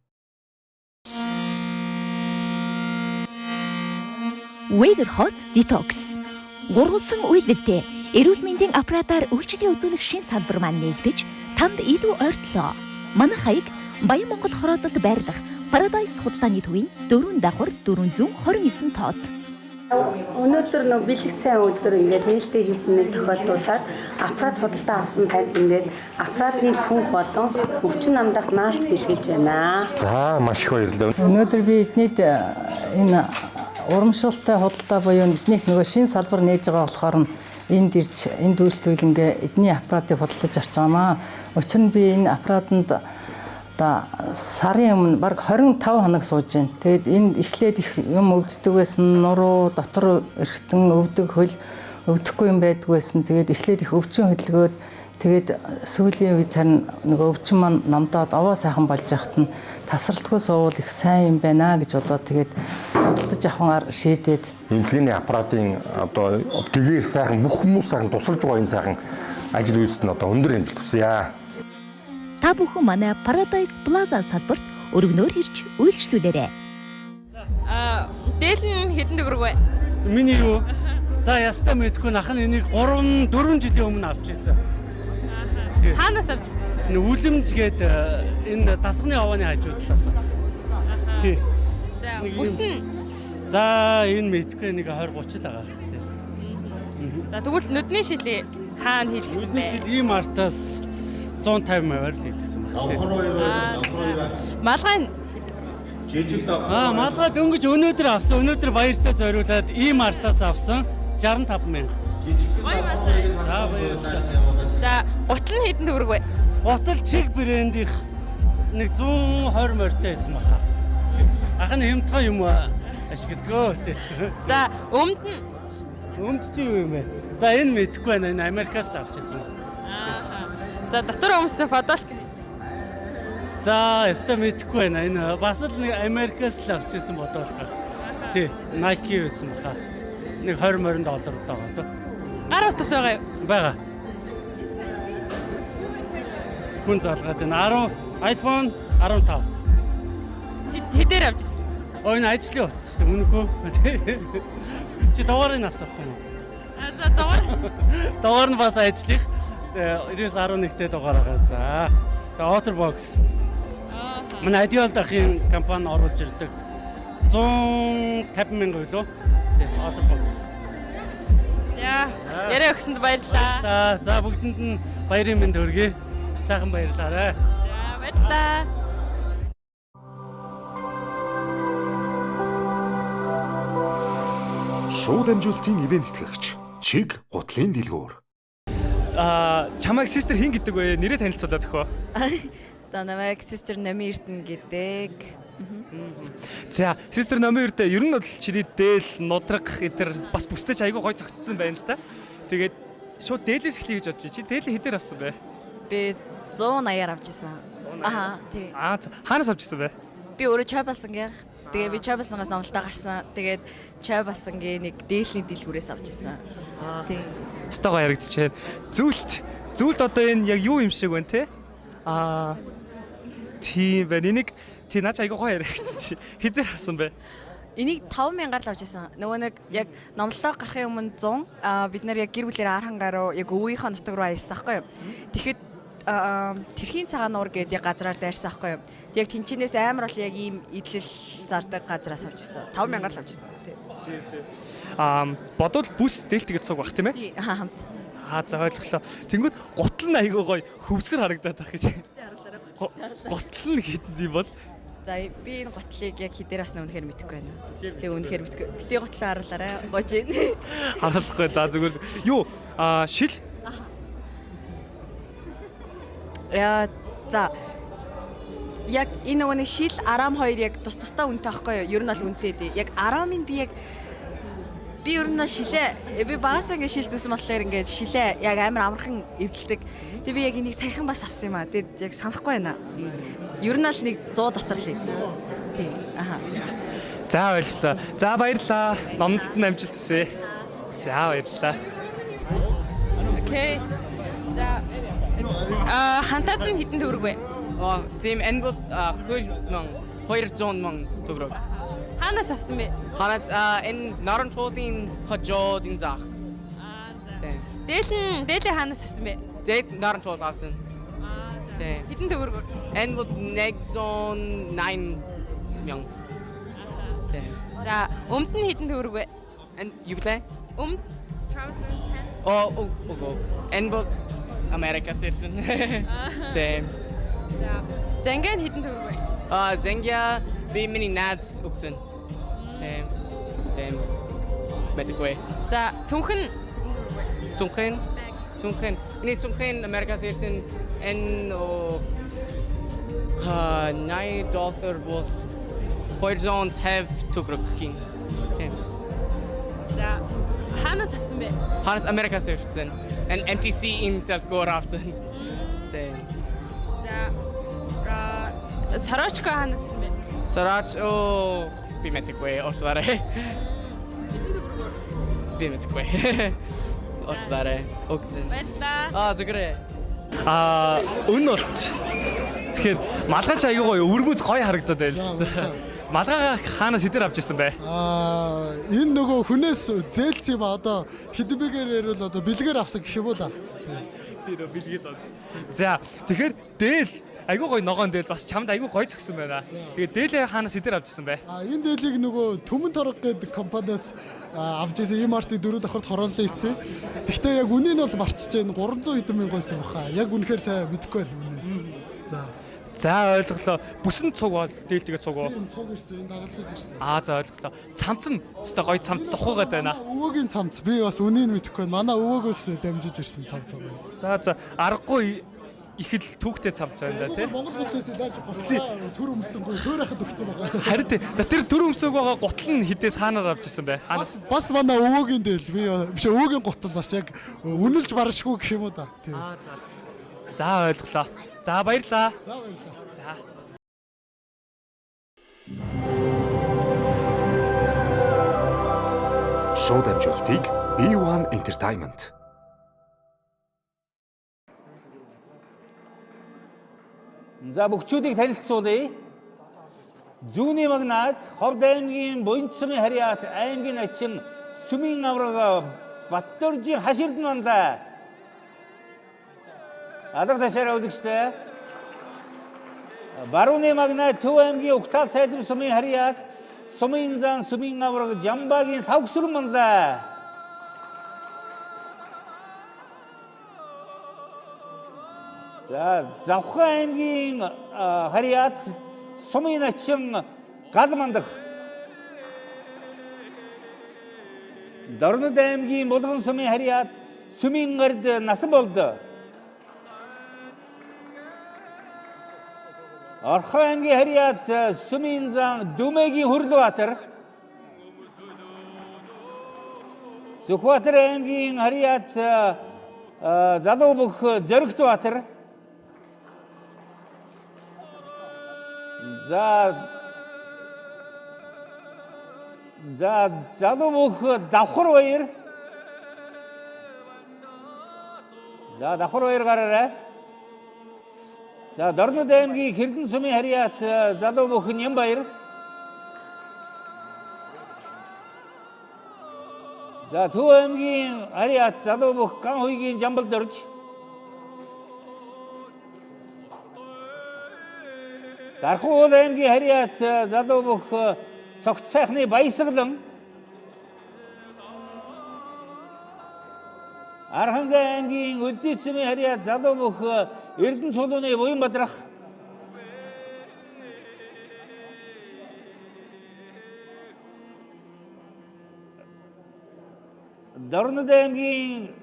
Wigger Hot Detox. Гурвалсан үйлдэлтэй эрүүл мэндийн аппаратаар үйлчлэгээ үзүүлэх шин салбар маань нэгдэж танд илүү ойртлоо. Манай хаяг Баян Монгол хороололт байрлах Paradise худалдааны төвийн 4 давхар 429 тоод. Өнөөдөр нөө бэлэг цайн өдөр ингээд нээлттэй хийсэн нэг тохиолдуулаад аппарат худалдаа авсан танд ингээд аппаратны цүнх болон өвчин намдах наалт бэлгэлж байна. За маш их баярлалаа. Өнөөдөр би эднийд энэ урамшуултай худалдаа буюу эднийх нөгөө шин салбар нээж байгаа болохоор энд ирж энд үйлчлүүлэнгээ эдний аппаратыг худалдаж авч байгаамаа. Учир нь би энэ аппаратанд сарын өмнө баг 25 хоног сууж байна. Тэгэд энд эхлээд их юм өвддөг байсан, нуруу дотор эргэтэн өвдөг хөл өвдөхгүй юм байдаг байсан. Тэгээд эхлээд их өвчин хөдөлгөөд тэгээд сүүлийн үед харин нөгөө өвчин маань намдаад овоо сайхан болж яхад нь тасралтгүй суувал их сайн юм байна гэж бодоод тэгээд худалдаж авахаар шийдээд эмнэлгийн аппаратын одоо тэгээр сайхан бүх хүмүүс сайхан тусалж байгаа энэ сайхан ажил үйлсэд нь одоо өндөр амжилт хүсье. Та бүхэн манай Paradise Plaza салбарт өргөнөөр ирж үйлчлүүлээрэй. Дээл нь хэдэн төгрөг вэ? Миний юу? За ястаа мэдгүй нах нь энийг 3 4 жилийн өмнө авч ирсэн. Хаанаас авч ирсэн? Үлэмж гээд энэ дасганы овооны хажуудлаас авсан. Тий. За бүс нь за энэ мэдгүй нэг 20 30 л байгаа. За тэгвэл нүдний шилээ хаана хийлгэсэн бэ? Шил ийм артаас 150 мавар л хийлгэсэн байна. Малгай жижиг даа. Малгай дөнгөж өнөөдөр авсан. Өнөөдөр баяртай зориулаад ийм артаас авсан 65 мянга. Жижиг. За баярлалаа. За гутал нь хэдэн төгрөг вэ? Гутал чиг брэндийнх нэг 120 морьтой байсан баха. Ахын хэмтгай юм ашигладгөө. За өмд нь өмд чи юу юм бэ? За энэ мэдэхгүй байна. Энэ Америкаас л авчихсан. За дотор өмсөн фотолк. За яста мэдэхгүй байна. Энэ бас л нэг Америкаас л авчихсан фотолк. Тий, Nike байсан баха. Нэг 20 морин доллар л байгаа лөө. Гар утас байгаа юу? Бага. Хүн залгаад байна. 10 iPhone 15. Хэдээр авчихсан? Энэ ажлын утас шүү дээ. Үнэгүй. Чи дугаарыг асуухгүй юу? За дугаар. Дугаар нь бас ажлын 911-тэй дугаар байгаа. За. Тэгээ Otterbox. Манай Ideal дахын компани оруулж ирдэг. 150 мянга билүү? Тэгээ Otterbox. За Яриа өгсөнд баярлалаа. За бүгдэнд нь баярын мэнд хүргэе. Сайхан баярлалаа. За баярлалаа. Шууд амжилтын ивент тэтгэгч Чиг гутлын дэлгүүр. Чамайг систер хин гэдэг вэ? Нэрээ танилцуулаад өгөө. За намайг систер Номи Эрдэнэ гэдэг. За систер Номи Эрдэнэ ер нь бол чирий дээл, нудраг эдэр бас бүстэйч айгүй гой зөгцсөн байна л да. Тэгээд шууд дээлээс эхлэе гэж бодож чи дээлээ хэдээр авсан бэ? Би 180-аар авч ирсэн. Аха тий. Хаанаас авч ирсэн бэ? Би өөрөө Чойбасангийн. Тэгээ би Чойбасангаас номлолтоо гарсан. Тэгээд Чойбасангийн нэг дээлийн дэлгүүрээс авч ирсэн. Тий. Стогоо яригдчихээн. Зүйлт одоо энэ яг юу юм шиг байна те? Тийм байна. Энийг тий наач айгүй гоё яригдчих. Хэдээр авсан бэ? Энийг 5,000-аар л авч ирсэн. Нөгөө нэг яг номлолтоо гарахын өмнө 100 бид нар яг гэр бүлээр Архангаа руу яг өвгийнхөө нутаг руу аясан байхгүй юу? Тэгэхэд тэрхийн цагаан нуур гэдэг яг газраар дайрсан байхгүй юу? Яг тэнчнээс амар бол яг ийм идэл зардаг газраас авч ирсэн. 5,000-аар л авч ирсэн. Тий. Бодвол бүс дээлтэйгээ цуг бах тийм ээ? Тий, хамт. За ойлголоо. Тэнгүүд гутал нь айгүй гоё хөвсгөр харагдаад байх гэж. Гутал нь хэдэнд юм бол? За би энэ готлыг яг хэдээр авсан үнэхээр мэдэхгүй байна. Тэгээ үнэхээр мэдэхгүй. Битээ готлоо харуулаарай. Гож ийн. Харуулахгүй. За зүгээр. Юу? Шил? За яг энэ нөгөө нэг шил арам хоёр яг тус тустай үнэтэй байхгүй юу? Ер нь бол үнэтэй дээ. Яг арамын би ер нь шилээ. Би багасаа ингэ шил зүсэн болохоор ингэ шилээ яг амар амархан эвдэлдэг. Тэгээ би яг энийг саяхан бас авсан юм аа. Тэгээд яг санахгүй байна. Ер нь л нэг 100 дотор л ээ. Тий. Аха. За баярлалаа. За баярлалаа. Номлолт нь амжилт хүсье. За баярлалаа. Окей. За хантаац нь хэдэн төгрөг вэ? Тийм энэ бол 200,000 төгрөг. Хаанаас авсан бэ? Хаанаас энэ Наранчуудын хожоодын зах. Дээлээ хаанаас авсан бэ? Дээд Наранчууд авсан. Тийм. Хэдэн төгрөг? Энэ бол 109,000. Тийм. За өмд нь хэдэн төгрөг вэ? Энэ юу блэ? Өмд. Энэ бол Америкас ирсэн. Тийм. За ингээд хэдэн төгрөг вэ? Зэнгээ би миний наац өгсөн. Тийм. Мэдгүй. За цүнхэн Миний цүнхэн Америкас ирсэн энэ $9 бол $250 төгрөг гин. Тийм. За хаанаас авсан бэ? Хаанаас Америкас ирсэн. And MTC in Telgor авсан. Тийм. За Сарочка хаанаас авсан бэ? Сарач би мэдгүй орсварэ. Би мэдгүй. Орсварэ. Оксэн. Баярлалаа. Зүгээрээ. Өнөлт. Тэгэхээр малгайч аягүй гоё өрмөц гоё харагдаад байл. Малгайгаа хаанаас хэдээр авч ирсэн бэ? Энэ нөгөө хүнээс зээлц юм одоо хэдбэгээр ярил одоо бэлгээр авсан гэх юм уу да. Тэр бэлгээ зав. За тэгэхээр дээл айгүй гоё ногоон дээл бас чамд айгүй гоё згсэн байна. Тэгээд дээлээ хаанаас хэдээр авч ирсэн бэ? Энэ дээлийг нөгөө Төмөн торог гэдэг компаниас авч ирсэн MRT 4 давхарт хорооллоо ийцээ. Гэхдээ яг үнийг нь бол марчиж байна. 300 хэдэн мянга байсан баха. Яг үнэхээр сайн мэдэхгүй байна үнэ. За ойлголоо. Бүсэн цуг бол дээлтэйгээ цуг уу? Тийм цуг ирсэн. Энэ дагалдаж ирсэн. За ойлголоо. Цамц нь өстой гоё цамц цохгоогаад байна. Өвөгийн цамц. Би бас үнийг нь мэдэхгүй байна. Манай өвөөгөөс дамжиж ирсэн цамц байгаа. За аргагүй их л түүхтэй цамц байна да тий. Монгол бүтлээс яаж готлоо төр өмсөнгөө сөөр хахад өгсөн байгаа. Харин тэр төр өмсөг байгаа гутал нь хідээс хаанаар авч ирсэн бэ? Бас манай өвөөгийн дээл. Би биш өвөөгийн гутал бас яг үнэлж баршгүй гэх юм уу да. Тий. За ойлголоо. За баярлаа. За баярлаа. За. Шууд амжилтыг B1 Entertainment. За бүгчүүдийг танилцуулъя. Зүүнний магнат Хорд аймгийн Буянцсан харьяат аймгийн ачин Сүмийн авраг Баттөржийн хаширд манда. Адаг ташаараа үзэгчтэй. Барууны магнат Төв аймгийн Угтал сайдын Сүмийн харьяат Сүмийн зан Сүмийн авраг Жамбагийн Тавгсүр манда. За Завхан аймгийн харьяат Сумын начин Галмандах. Дорнод аймгийн Булган сумын харьяат Сүмийн гард насан болдог. Орхон аймгийн харьяат Сүмийн зан Дүмэгийн Хүрлбаатар. Сүхбаатар аймгийн харьяат Залуубөх Зоригтбаатар. За Залуубөх Давхарбаяр. За Давхарбаяр гараарай. За Дорнод аймгийн Хэрлэн сумын харьяат Залуубөх Нямбаяр. За Төв аймгийн харьяат Залуубөх Ганхуйгийн Жамбалдорж. Дархуул аймгийн харьяат Залуубөх Цогт сайхны Баясгалан. Архангай аймгийн Үлзий сумын харьяат Залуубөх Эрдэнэ чулууны Буянбадрах. Дорнод аймгийн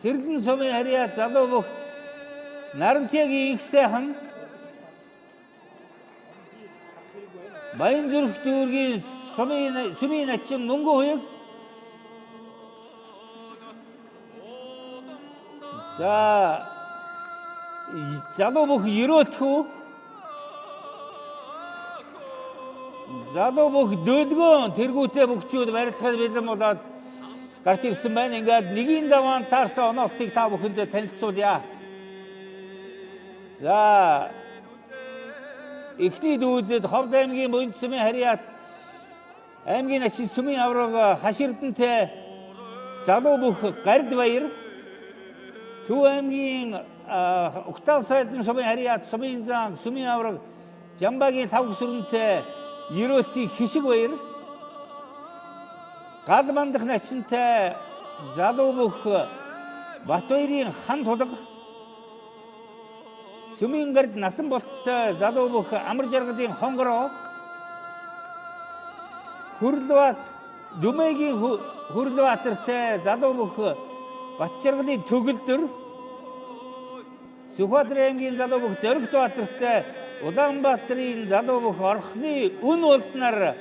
Хэрлэн сумын харьяат Залуубөх Нарантягийн их сайхан. Баянзүрх дүүргийн Сүмийн начин Мөнгө хуйг. За Залуубөх Ерөөлтхүү. Залуубөх Дөлгөөн тэргүүтэй бүгчүүд барилдахад бэлэн болоод гарч ирсэн байна. Ингээд нэгийн даваан таарсан онолтыг та бүхэнд танилцуулъя. За эхний дүүзэд Ховд аймгийн Буянт сумын харьяат аймгийн начин Сүмийн авраг Хаширдантай Залуубөх Гардбаяр. Төв аймгийн Уктал сайдын сумын харьяат Сүмийн зан Сүмийн авраг Жамбагийн Тавгсүрэнтэй Ерөөлтийн Хишигбаяр. Галмандах начинтай Залуубөх Батбаярын Хан тулга. Сүмийн гард насан болттой Залуубөх Амар жаргадын Хонгороо. Хүрлбаат Дүмэгийн Хүрлбаатартай Залуубөх Батжарганы Төгөлдөр. Сүхбаатар аймгийн Залуубөх Зоригтбаатартай Улаанбаатарын Залуубөх Орхны Үн улднаар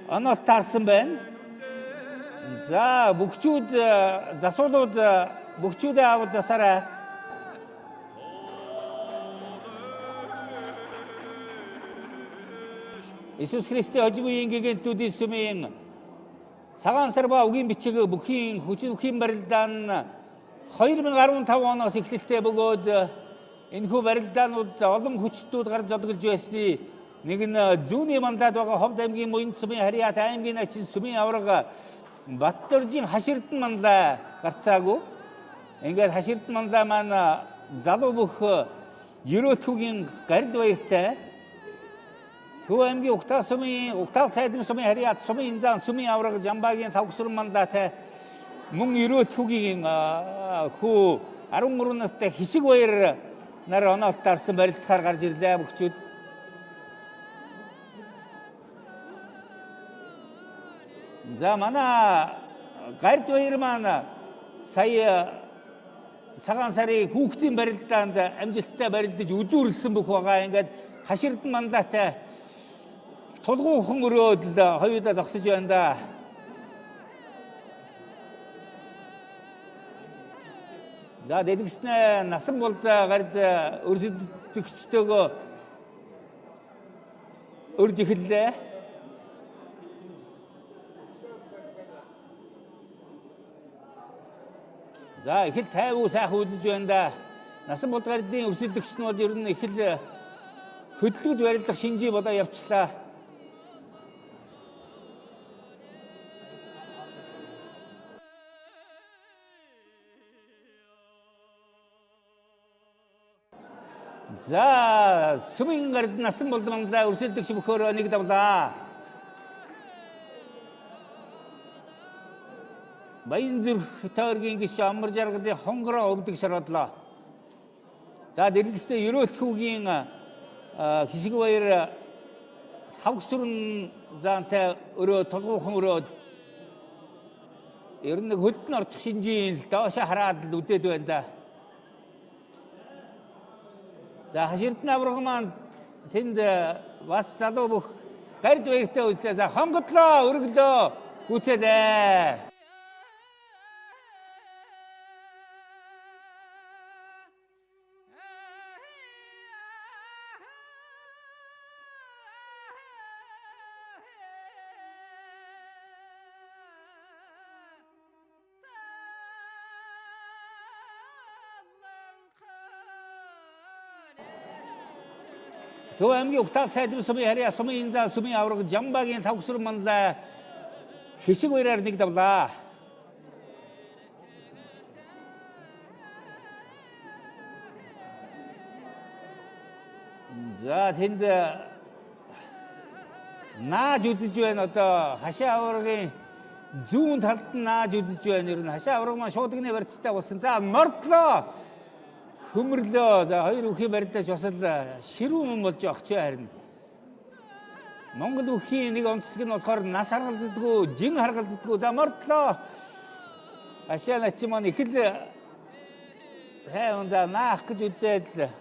онолт таарсан байна. За бүгчүүд засуулууд бүгчүүдээ аваад засаарай. Иесус Христийн хожимын гэгэнтүүдийн сүмийн цагаан сар ба үгийн бичиг бүхийн хүчин барилдаан 2015 оноос эхлэлтэй бөгөөд энэхүү барилдаанууд олон хүчтүүд гарч зодголж байсны нэг нь зүүнний мандат байгаа Ховд аймгийн Буянт сумын харьяат аймгийн начин Сүмийн авраг Баттөржийн Хаширдан мандаа гарцаагүй. Ингээд Хаширдан мандаа маань Залуубөх Ерөөлтхүүгийн Гардбаяртай. Төв аймгийн Уктал сайдын сумын харьяат Сүмийн зан Сүмийн авраг Жамбагийн Тавгсүрэн мандаатай мөн Ерөөлтхүүгийн хүү 13 настай Хишигбаяр нар онолт таарсан барилдахаар гарч ирлээ бүгчүүд. За манай Гардбаяр маань сая цагаан сарын хүүхдийн барилдаанд амжилттай барилдаж үзүүрлсэн бүх байгаа. Ингээд Хаширдан мандаатай тулгуухан өрөөд л хоёулаа зогсож байна да. За дэлгэснээ насан болд гард өрсөлдөгчтэйгөө өрж эхэллээ. За их л тайвуу сайхан үзэж байна да. Насан болд гардын өрсөлдөгч нь бол ер нь их л хөдөлгөж барилдах шинжий болоо явчлаа. За Сүмийн гард насан болд манлаа өрсөлдөгч бөхөөрөө нэг давлаа. Баянзүрх тойргийн гишүүн Амар жаргадын Хонгороо өвдөг шородлоо. За дэлгэцтэй Ерөөлтхүүгийн хишиг баяр хавгсүрэн заантай өрөө толгуухан өрөөд ер нь нэг хөлтөн орчих шинжийн доошо хараад л үзээд байна да. За хаширдны авраган маань тэнд бас залуу бүх гард баяртай үзлээ. За хонгодлоо өргөлөө гүцээлээ. Төв аймгийн Угтаа цайдын сумын харьяа сумын инзаа сумын авраг Жамбагийн тавгсүр мандаа хишиг баяраар нэг давлаа. За тэнд нааж үзэж байна одоо хашаа аврагын зүүн талд нь нааж үзэж байна. Ер нь хашаа авраг маань шуудганы барьцтай болсон. За мордлоо хөмөрлөө. За хоёр үхийн барилдаж бас л ширүүн болж явах ч харин. Монгол үхийн нэг онцлог нь болохоор нас харгалздаггүй, жин харгалздаггүй. За мордлоо. Хашаа нач маань их л хайван за наах гэж үзээд л.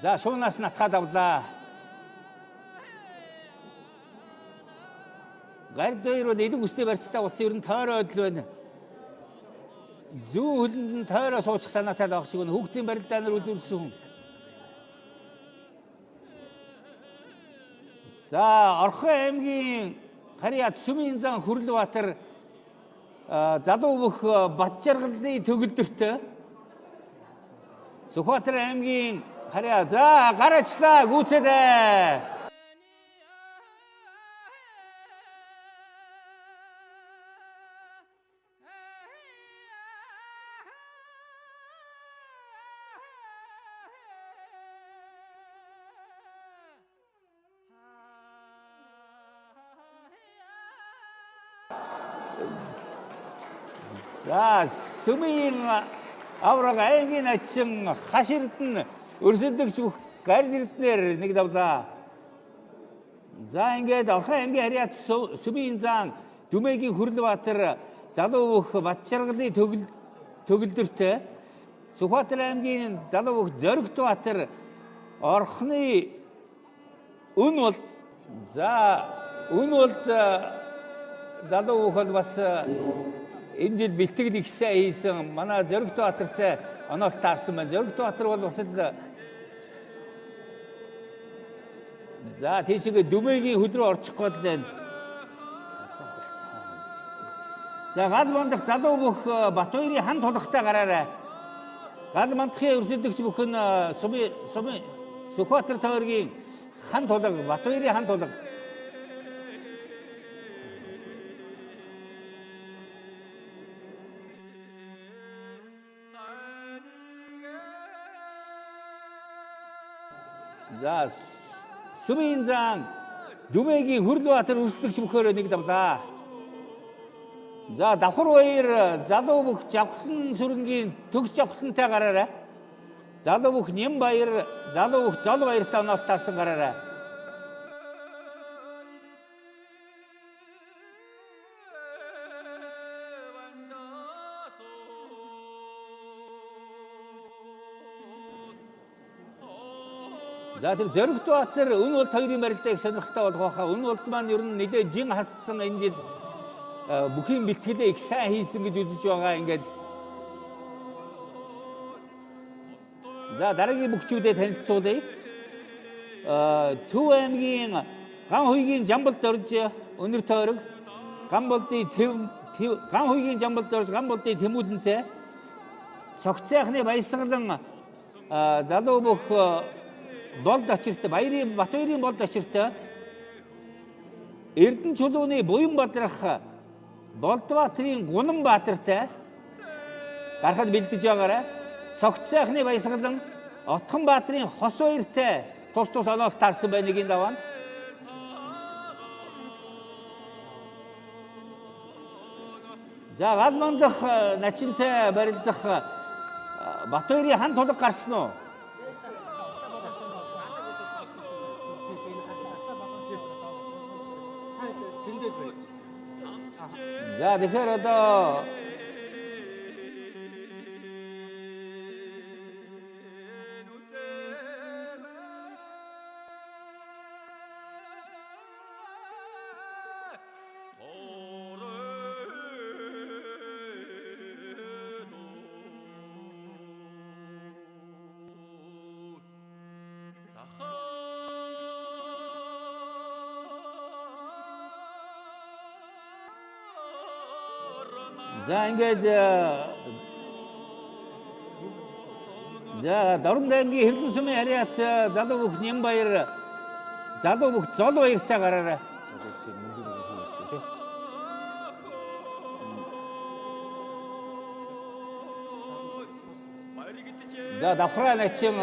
За шуунаас натхад авлаа. Гард хоёр бол элэг үстэй барьцтай утсан ер нь тойроод л байна. Зүүн хөлөнд нь тойроо суучих санаатай л байх шиг байна. Хүүхдийн барилдаа нар үзүүлсэн хүн. За Орхон аймгийн Харьяат Сүмийн зан Хүрлбаатар залуу бүх Батжаргалны төгөлдөртөө Сүхбаатар аймгийн Харьяа за гараачлаа гүйцээлээ. За Сүмийн авраг аймгийн ачин хаширдэн өрсөлдөгч бүх гард эрднэр нэг давлаа. За ингээд Орхон аймгийн Харьяат Сүмийн зан Дүмэгийн Хүрлбаатар залуу бүх Батжаргалны төгөлдөртөө Сүхбаатар аймгийн залуу бүх Зоригтбаатар Орхны өн болд за өн болд залуу бүх бол бас энэ жил бэлтгэл их сайн хийсэн. Манай Зоригтбаатартай оноолт таарсан байна. Зоригтбаатар бол бас л за тийшээ Дүмэгийн хөл рүү орчих гээд байна. За гал мандах залуу бүх Батбаярын хан тулахтай гараарай. Гал мандахын өрсөлдөгч бүхэн Сүхбаатар тойргийн хан тулаг, Батбаярын хан тулаг. За Сүмийн зан Дүмэгийн Хүрлбаатар өрсөлдөгч бүхөөрөө нэг давлаа. За давхар баяр залуу бүх Жавхлан сүрэнгийн төгс Жавхлантай гараарай. Залуу бүх Нэм баяр, залуу бүх Зол баяртай оноолт таарсан гараарай. За тэр Зоригтбаатар өн болд хоёрын барилдаа их сонирхолтой болох байхаа. Өн болд маань ер нь нэлээд жин хассан энэ жил бүхийн бэлтгэлээ их сайн хийсэн гэж үзэж байгаа ингээд. За дараагийн бүхчүүдэд танилцуулъя. Төв аймгийн Ган хуйгийн Жамбалд орж өнөр тойрог Ган хуйгийн Жамбалд орж Ган болдын тэмүүлэнтэй Согцайхны баясгалан залуу бүх болд очирт Батбаярын болд очирт Эрдэнэ чулууны буян бадрах Болдбаатарын Гунан Баатартай гарахад бэлдэж байгаарай. Согцайхны баясгалан Отхон Баатарын Хос баяртай тус оноолт таарсан байна нэгийн даваанд. За галман дах начинтай барилдах Батбаярын хан тулаг гарсан уу? За тэгэхээр одоо за ингээд за Дорндангийн Хэрлэн сумын харьяат залуу бүх Нямбаяр залуу бүх зол баяртай гараарай. За давхраа начин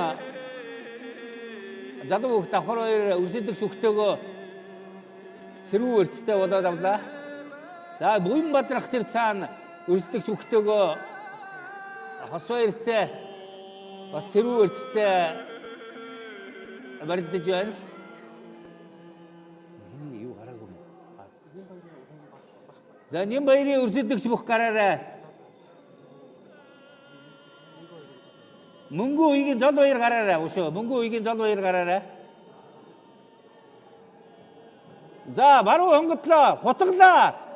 залуу бүх давхар баяр өрсөлдөг шүхтэйгөө сэрүү өрцтэй болоод авлаа. За Буянбаатар тэр цаана өрсөлдөг шүхтэйгөө хос баяртай бас сэрүү өрцтэй барилдаж байна. Юу гараагүй юм. За Нямбаярын өрсөлдөгч бүх гараарай. Мөнгө үйгийн зол баяр гараарай. Өшөө мөнгө үйгийн зол баяр гараарай. За баруун хонготлоо, хутглаа.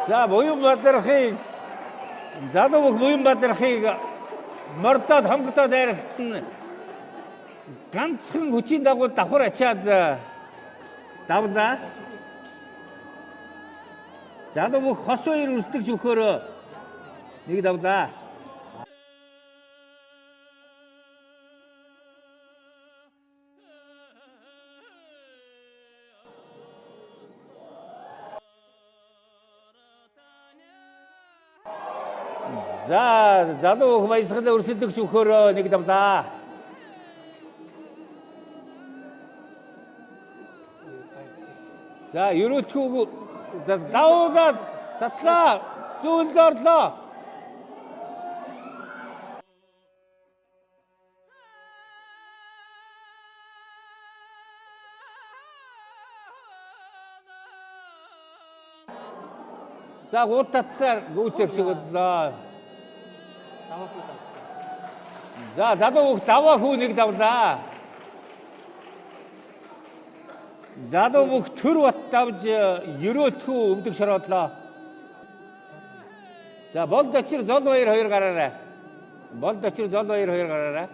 За Буянбаатархыг залуу бүх Буянбаатархыг мордоод хонготоод дайралт нь ганцхан хүчийн дагуу давхар ачаад давлаа. Залуу бүх хос баяр өрсөлдөг шүхөөрөө нэг давлаа. За залуу бүх баясгалан өрсөлдөг шүхөөрөө нэг давлаа. За ерөөлтгөө давуулаад татлаа зүйлд орлоо. За гууд татсаар гүйцэх шиг боллоо. За залуу бүх даваа хүү нэг давлаа. Залуу бүх төр бат давж ерөөлтгөө өвдөг шороодлоо. За болд очир зол баяр хоёр гараарай. Болд очир зол баяр хоёр гараарай.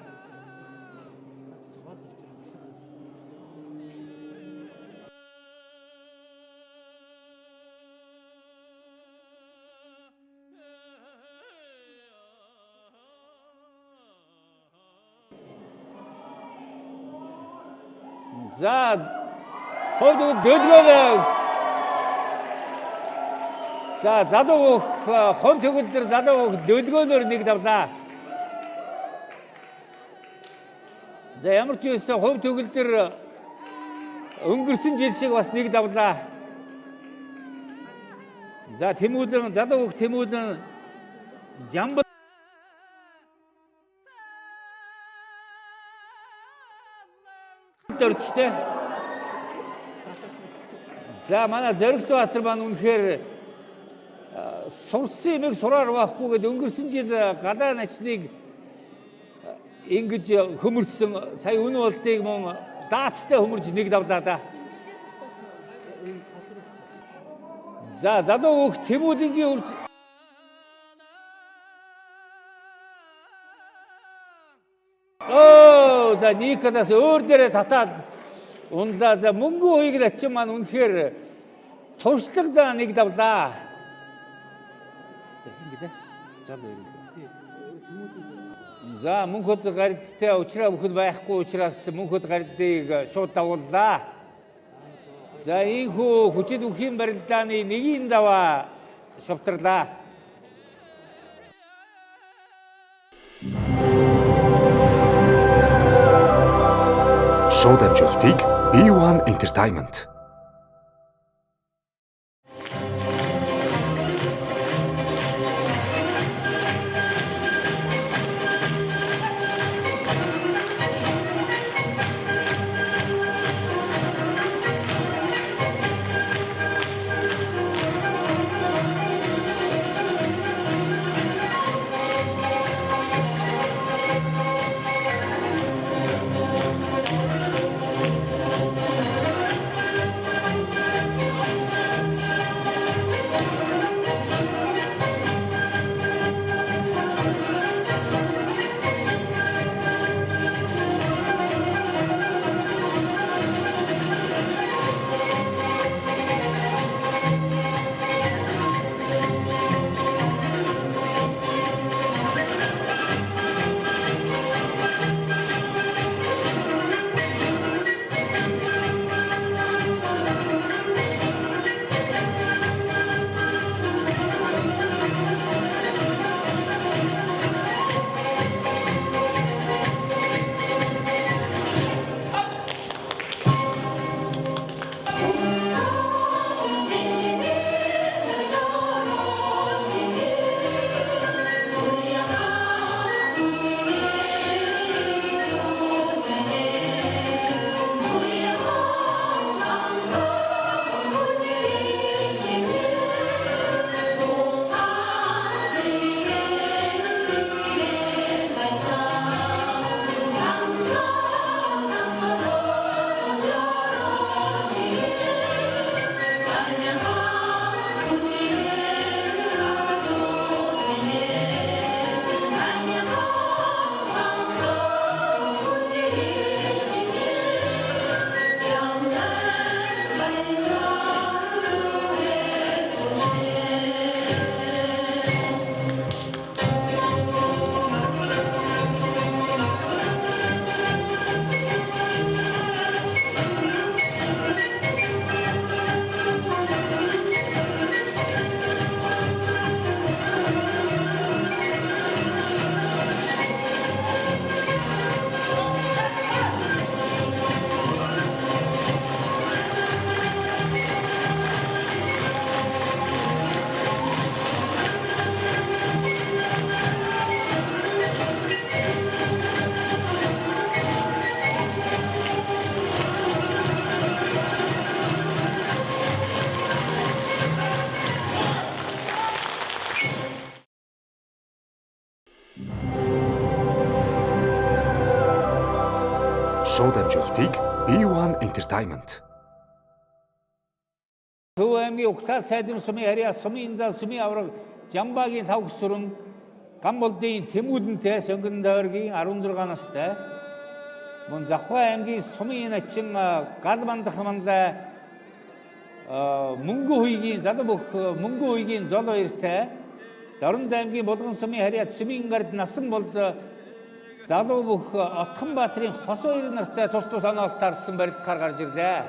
За хойд дөлгөөлөө. За залуу хом төгөлдөр залуу дөлгөөнөр нэг давлаа. За ямар ч байсан хом төгөлдөр өнгөрсөн жил шиг бас нэг давлаа. За Тэмүүлэн залуу Тэмүүлэн Жамбал дөрчтэй. За манай Зоригтбаатар маань үнэхээр сурсан юмыг сураар байхгүй гэдэг өнгөрсөн жил галаа начныг ингэж хөмөрсөн сая өнөө болтыг мөн даацтай хөмөрж нэг давлаа да. За залуу бүх Тэмүүлэнгийн за Никанаас өөр дээрээ татаад унлаа. За мөнгө хоёрыг начин маань үнэхээр туршлага за нэг давлаа. За мөнхөд гардтай уучраа бүхэн байхгүй учраас мөнхөд гардыг шууд давууллаа. За ийхүү хүчит бүхийн барилдааны нэгийн даваа шавтарлаа. Шууд амжилтыг B1 Entertainment. Шууд амжилтыг B1 Entertainment. Төв аймгийн Угтал цайдын сумын харьяа сумын зал сумын авраг Жамбагийн тавх сүрэн Гамболдын Тэмүүлэнтэй Сонгон дайргийн 16 настай мөн Завхай аймгийн сумын начин Галмандах мандаа Мөнгө хуйгийн залуу бүх Мөнгө хуйгийн зол хоёртай Дорн аймгийн Булган сумын харьяа сумын гард насан болд залуу бүх Отхон Баатрын хос хоёр нартай тус тус анаалт тардсан барилдахаар гарч ирлээ.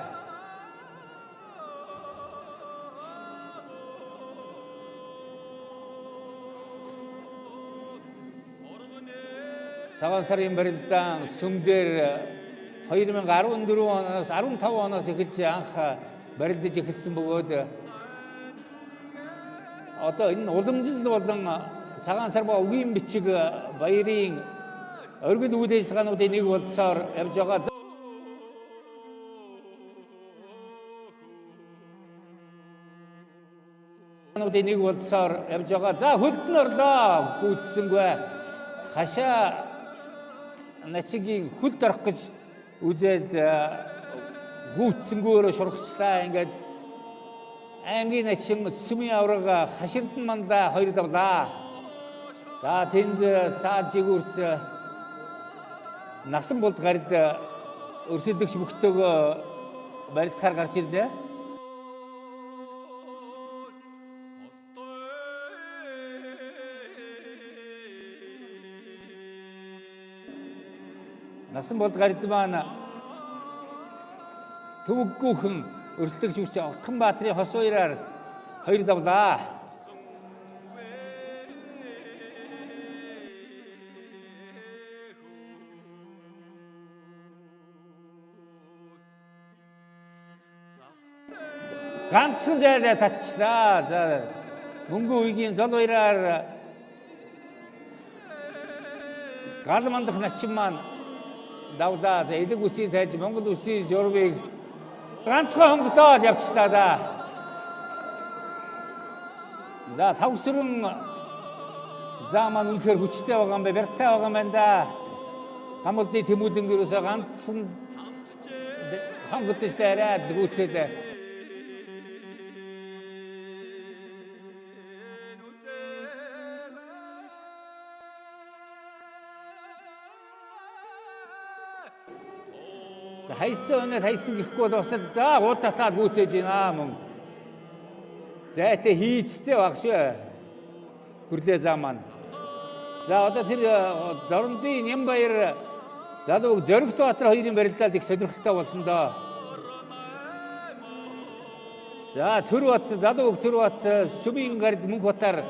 Цагаан сарын барилдаан сүмдэр 2014 оноос 15 оноос эхэлж анх барилдаж эхэлсэн бөгөөд одоо энэ уламжил болон цагаан сар ба үгийн бичиг баярын оргил үйл ажиллагаануудын нэг болсоор явж байгаа. Нэг болсоор явж байгаа. За хөлтөн орлоо гүйцсэнгүй. Хашаа начигийн хөлд орох гэж үзээд гүйцсэнгөөрөө шургацлаа. Ингээд аймгийн начин сүмийн авраг хаширдан мандаа хоёр давлаа. За тэнд цаад жигүүрт насан болд гард өрсөлдөгч мөхтөөгөө барилдахаар гарч ирлээ. Насан болд гард маань төвөггүйхэн өрсөлдөгч мөхч Отхон Баатрын хос хоёроор хоёр давлаа. ганцхан зайлаа татчлаа. За мөнгө үеийн зол баяраар гал мандах начин маань давлаа. За элэг үсийг тайлж Монгол үсийн журмыг ганцхан хонгодоод явчлаа да. За тавсрын заа маань үнэхээр хүчтэй байгаа юм байна. Бэртэй байгаа юм байна да. Хамтдын тэмүүлэнгээрээс ганцхан хонгодож дайраад гүцээд хайсан өнөө хайсан гэхгүй бол бас за уутатаад гүйцээж байна мөн. Зайтай хийцтэй баг шүү. Хүрлээ заа маань. За одоо тэр Дорндын Нямбаяр залууг Зоригтбаатар хоёрын барилдаад их сонирхолтой болсон доо. За Төрбат залууг Төрбат Сүмийн гард Мөнхбатар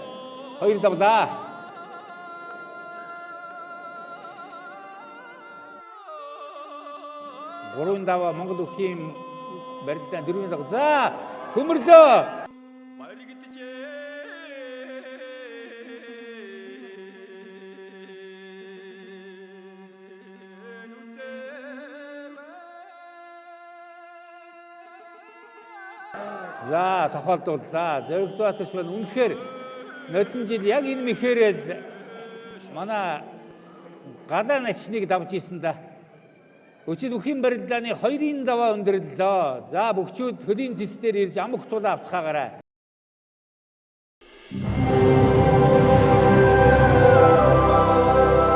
хоёр давлаа. Гурван даваа Монгол үхийн барилдаан дөрвөн даваа. За хөмөрлөө. За тохиолдууллаа. Зоригтбаатарч байна. Үнэхээр нодлон жил яг энэ мэхээрэл манай галаа начныг давж исэн да. Өчид үхийн барилдааны 2-ын даваа өндөрлөө. За бүгчүүд хөлийн зэс дээр ирж амх тулаа авцгаагаарай.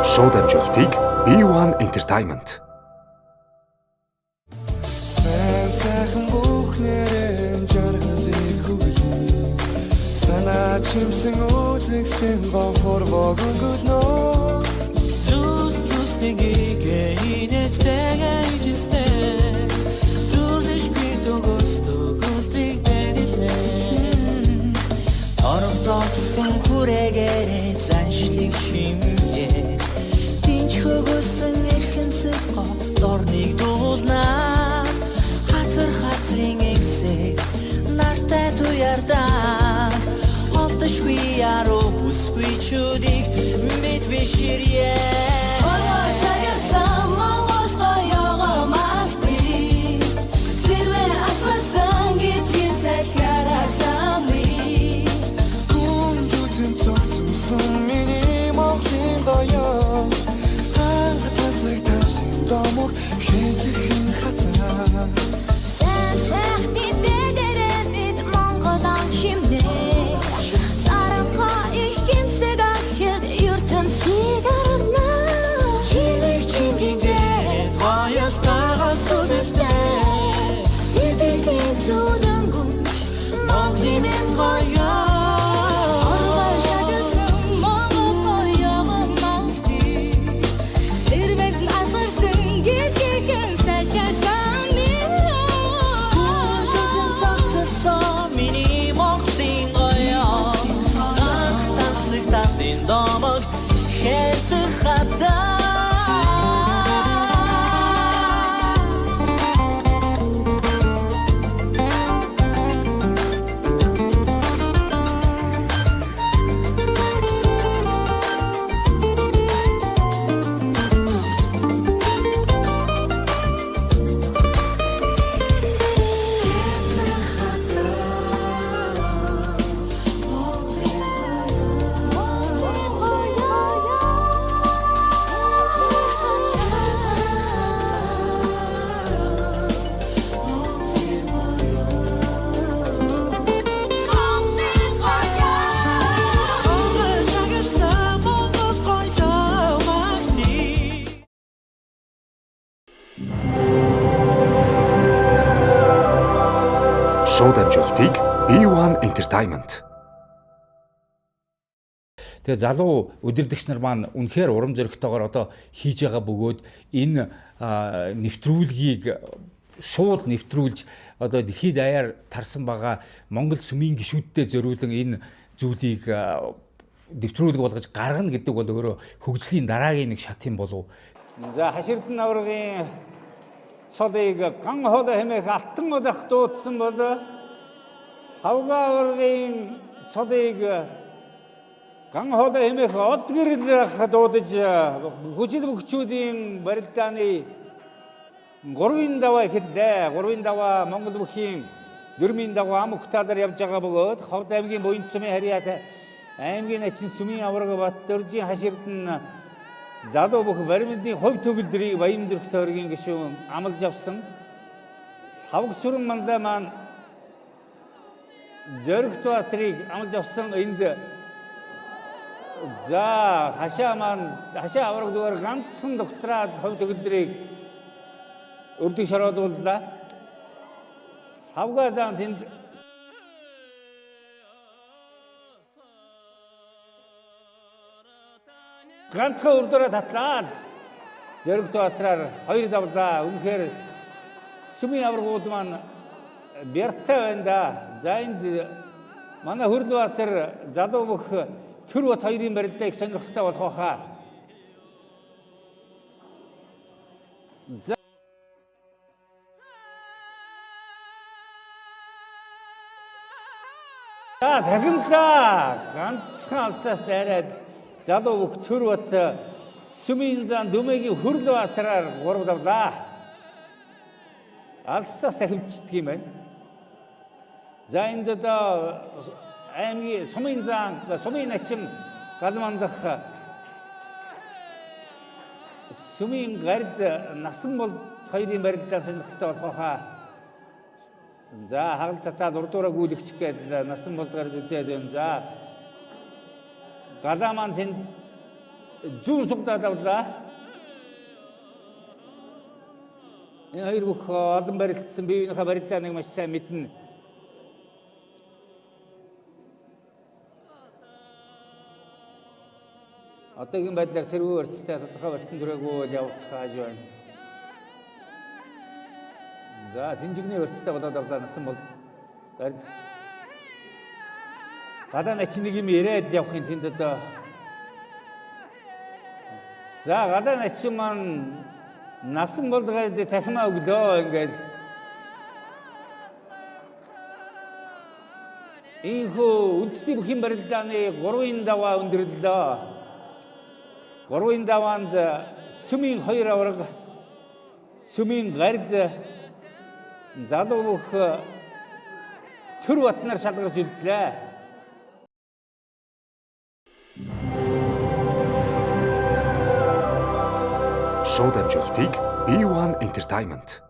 Шоу дамжуултыг B1 Entertainment. Сайхан бүхнэрэн жаргалыг хүлэе. Санаа чимсэн үзэгсдэн гонхор богонгөлнөө. Зүс нэгийг инээжтэйгээ ижистэй. Зүрлэшгүй төгөөстөө гүлтийг дэдэлнэ. Торогдоцгон хүрээгээр заншлыг шимээ. Тинч хөгөсөн эрхэмсэг дорныг дуулнаа. Хазрын эксэг нартай туярдаа. Олдошгүй яруу бүсгүй чүдийг мэд биширье. Шоу дамжуултыг B1 Entertainment. Тэгээ залуу удирдагч нар маань үнэхээр урам зоригтойгоор одоо хийж байгаа бөгөөд энэ нэвтрүүлгийг шууд нэвтрүүлж одоо дэлхийд даяар тарсан байгаа Монгол сүмийн гишүүдтэй зориулан энэ зүйлийг нэвтрүүлэг болгож гаргана гэдэг бол өөрөө хөгжлийн дараагийн нэг шат юм болов. За хаширдан аврагын цолыг ган хоолой хэмээх алтан удах дуудсан бол 5 ургийн цолыг ган хоолой хэмээх од гэрэл дуудаж хүчил бөхчүүдийн барилдааны 3-ын даваа эхэллээ. 3-ын даваа Монгол бүхийн 4-ийн даваа ам ухтаалаар явж байгаа бөгөөд Ховд аймгийн Буян цумын харьяат аймгийн ачин сүмийн авраг Баттөржийн хаширд нь залуу бүх баримтын хувь төгөлдрийг Баян зүрх тойргийн гишүүн амлаж авсан. Хавг сүрэн мандаа маань Зөрөгт Баатрыг амлаж авсан. Энд за хашаа авраг зүгээр ганцхан доктораад хувь төгөлдрийг өрдөг шороодууллаа. Хавга зам тэнд ганцхан өрдөрөө татлаад Зөрөгт Баатраар 2 давлаа. Үнэхээр сүмийн аврагууд маань бяртай байна да. За энд манай Хөрлбаатар залуу бүх төр бот 2-ын барилдаа их сонирхолтой болох байхаа. За дахинлаа ганцхан алсаас дайраад залуу бүх төр бот сүмийн зан Дүмэгийн Хөрлбаатараар 3 давлаа. Алсаас дахимждаг юм байна. За энд одоо аймгийн сумын зан, сумын начин галмандах сумын гард насан бол 2-ын барилдаа сонирхолтой болох байхаа. За хагалт татаад урдуураа гүйлэгч гээд насан бол гард үзээд байна. За галаа маань тэнд зүүн сугдаад авлаа. Энэ хоёр бүх олон барилдсан биеийнхээ барилдааныг маш сайн мэднэ. Одоогийн байдлаар сэргүү барьцтай тодорхой барьцсан төрөөгөө явуулах хааж байна. За Синжигний барьцтай болоод авлаа насан бол гард гадаа начин нэг юм яриад явахын тэнд одоо за гадаа начин маань насан бол гард тахимаа өглөө ингээд ийхүү үндэсний бүхэн барилдааны 3-ын даваа өндөрлөө. 3-ын даваанд сүмийн 2 авраг сүмийн гард залуу бүх төр батнаар шалгарч үлдлээ. Шууд амжилтыг B1 Entertainment.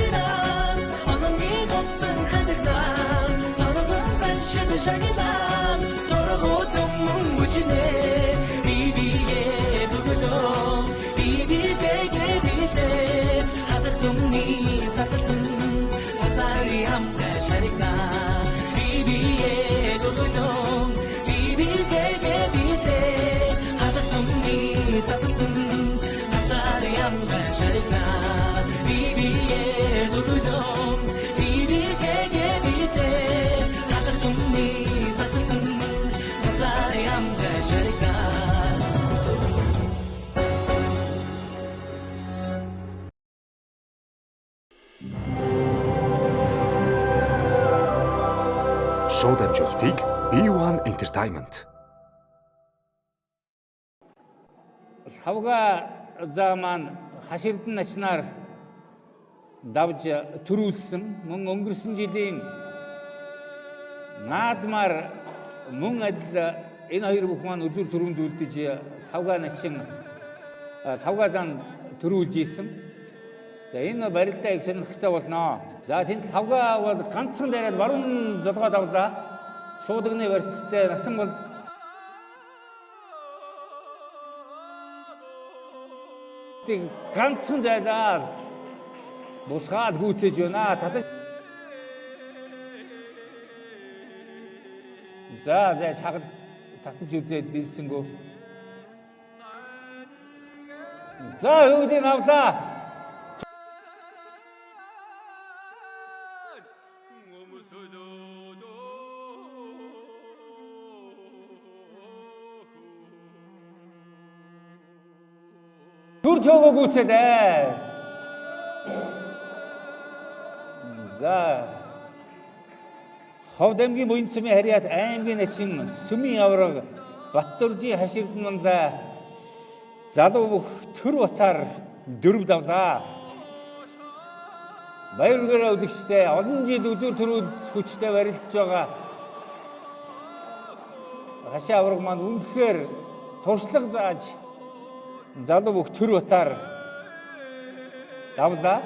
Hey! шагнал дөргөдөн мөнгөжнэ бибиге дуглоо бибиге битээ хатах түмний цацалтын хацари хамта шарика бибиге дуглоо бибиге битээ хатах түмний цацалтын хацари хамта шарика бибиге дуглоо бибиге битээ хатах түмний цацалтын хацари хамта шарика Шууд амжилтыг B1 Entertainment. Хавга заа маань хаширдан начнаар давж төрүүлсэн мөн өнгөрсөн жилийн наадмаар мөн адил энэ хоёр бүх маань үзүр төрөнд үлдэж хавга начин хавга заан төрүүлж ийсэн. За энэ барилдаа их сонирхолтой болно. За тэнд хавга бол ганцхан дайраад баруун золгоод авлаа. Шуудагны барьцтай насан бол ганцхан зайдаа бусгаад гүйцээж байна. За чагд татаж үзээд билсэнгөө. За үүдийн авлаа. Төрж өгөө гүйцээдээ. За Ховд аймгийн Буян цумын харьяат аймгийн начин Сүмийн авраг Баттуржийн хаширдан мандаа залуу бүх төр утаар дөрөв давлаа. Баяр хүрээ үзэгчтэй олон жил үзүүр төрүүд хүчтэй барилдж байгаа хашаа авраг маань үнэхээр туршлага зааж залуу бүх төр утаар давлаа.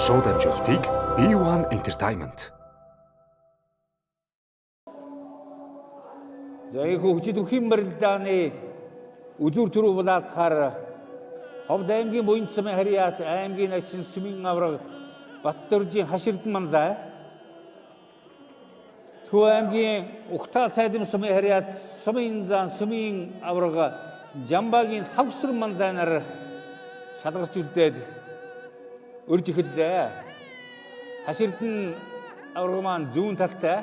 Шууд амжилтыг B1 Entertainment. За их хөгжид үхэн барилдааны үзүүр төрөө булаалгахаар Ховд аймгийн Буян цумын харьяат аймгийн начин Сүмийн авраг Баттуржийн хаширдан мандаа Төв аймгийн Ухтаал сайдын Сүмийн харьяат Сүмийн зан Сүмийн авраг Жамбагийн Хавсрын манлайнаар шалгарч үлдээд өрж эхэллээ. Хаширдан авраг маань зүүн талтай,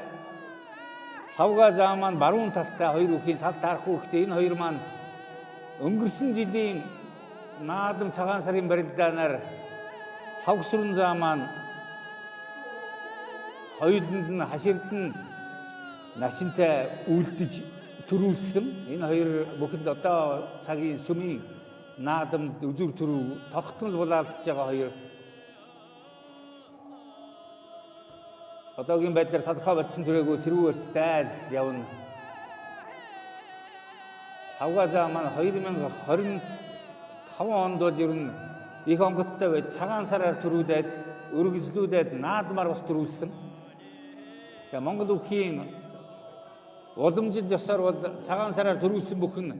хавга заа маань баруун талтай хоёр үхийн тал таарахгүй ихтэй энэ хоёр маань өнгөрсөн жилийн наадам цагаан сарын барилдаанаар хавсрын заа маань хоёуланд нь хаширдан начинтай үлдэж төрүүлсэн. Энэ хоёр бүхэл одоо цагийн Сүмийн наадамд үзүр төрөв тогтнол булаалж байгаа хоёр. Одоогийн байдлаар тодорхой барьцсан төрөөгөө сэрүү барьцтай явна. Хавга заа маань 2025 онд бол ер нь их онгодтой байж цагаан сараар төрүүлээд өргөжлүүлээд наадмаар бас төрүүлсэн. Тэгээ Монгол үхийн уламжил ёсоор бол цагаан сараар төрүүлсэн бүхэн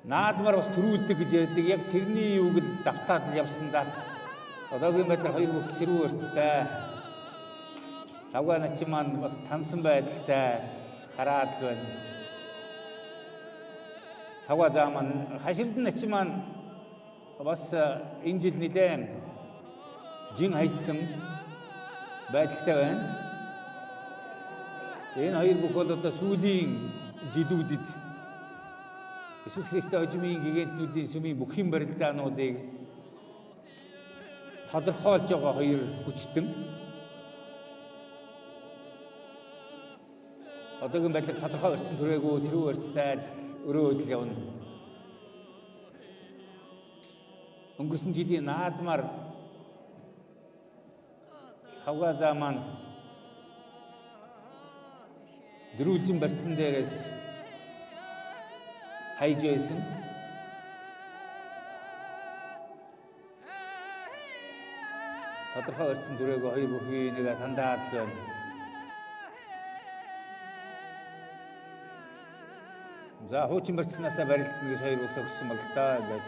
наадмаар бас төрүүлдэг гэж ярьдаг. Яг тэрний юуг л давтаад явсан да. Одоогийн байдлаар хоёр бүх сэрүү барьцтай. Хавга начин маань бас тансан байдалтай хараад л байна. Хавга заа маань хаширдан начин маань бас энэ жил нэлээд жин хайсан байдалтай байна. Энэ хоёр бүх бол одоо сүүлийн жилүүдэд Иесус Христос хожимын гигантнүүдийн Сүмийн бүхэн барилдаануудыг тодорхойлж байгаа хоёр хүчтэн. Одоогийн байдлаар тодорхой барьцсан төрөөгөө сэрүү барьцтай өрөөд л явна. Өнгөрсөн жилийн наадмаар хавга заа маань дөрвөлжин барьцсан дээрээс хайж байсан. тодорхой барьсан дүрээгөө хоёр бүхий нэг тандаад л байна. За хуучин барьцснаасаа барилт нэгээс хоёр бүх төгссөн бол та ингээд.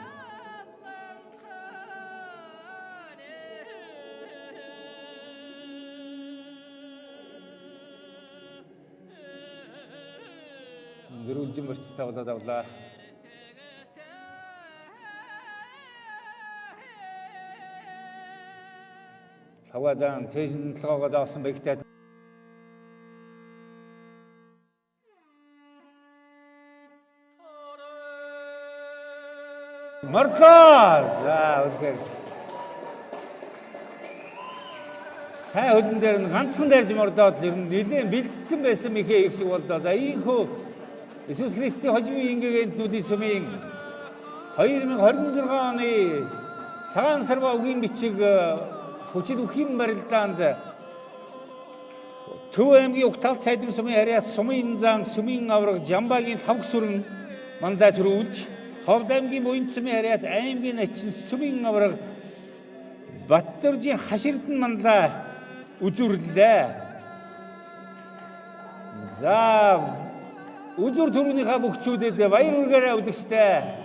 Гэрүүлжин барьцтай болоод авлаа. Хаваазан цэжин толгоогоо заасан бэгтэй. Мордлоо. За үнэхээр сайн хөдөн дээр нь ганцхан дайрж мордоод ер нь нэлээд бэлдсэн байсан мэхээ их шиг болдоо. За ийхүү Иесус Христийн хожимын ингээгэнтнүүдийн сүмийн 2026 оны цагаан сарва үгийн бичиг хүчит үхим барилдаанд Төв аймгийн Угтал цайдын сүмийн ариас сумын зан сүмийн авраг Жамбагийн лавг сүрэн мандаа төрүүлж Ховд аймгийн Буянт сүмийн ариат аймгийн ачин сүмийн авраг Баттөржийн хаширдан мандаа үзүрлээ. За үзүр төрөнийхөө бүгчүүдэд баяр үргээрээ үзэгчтэй.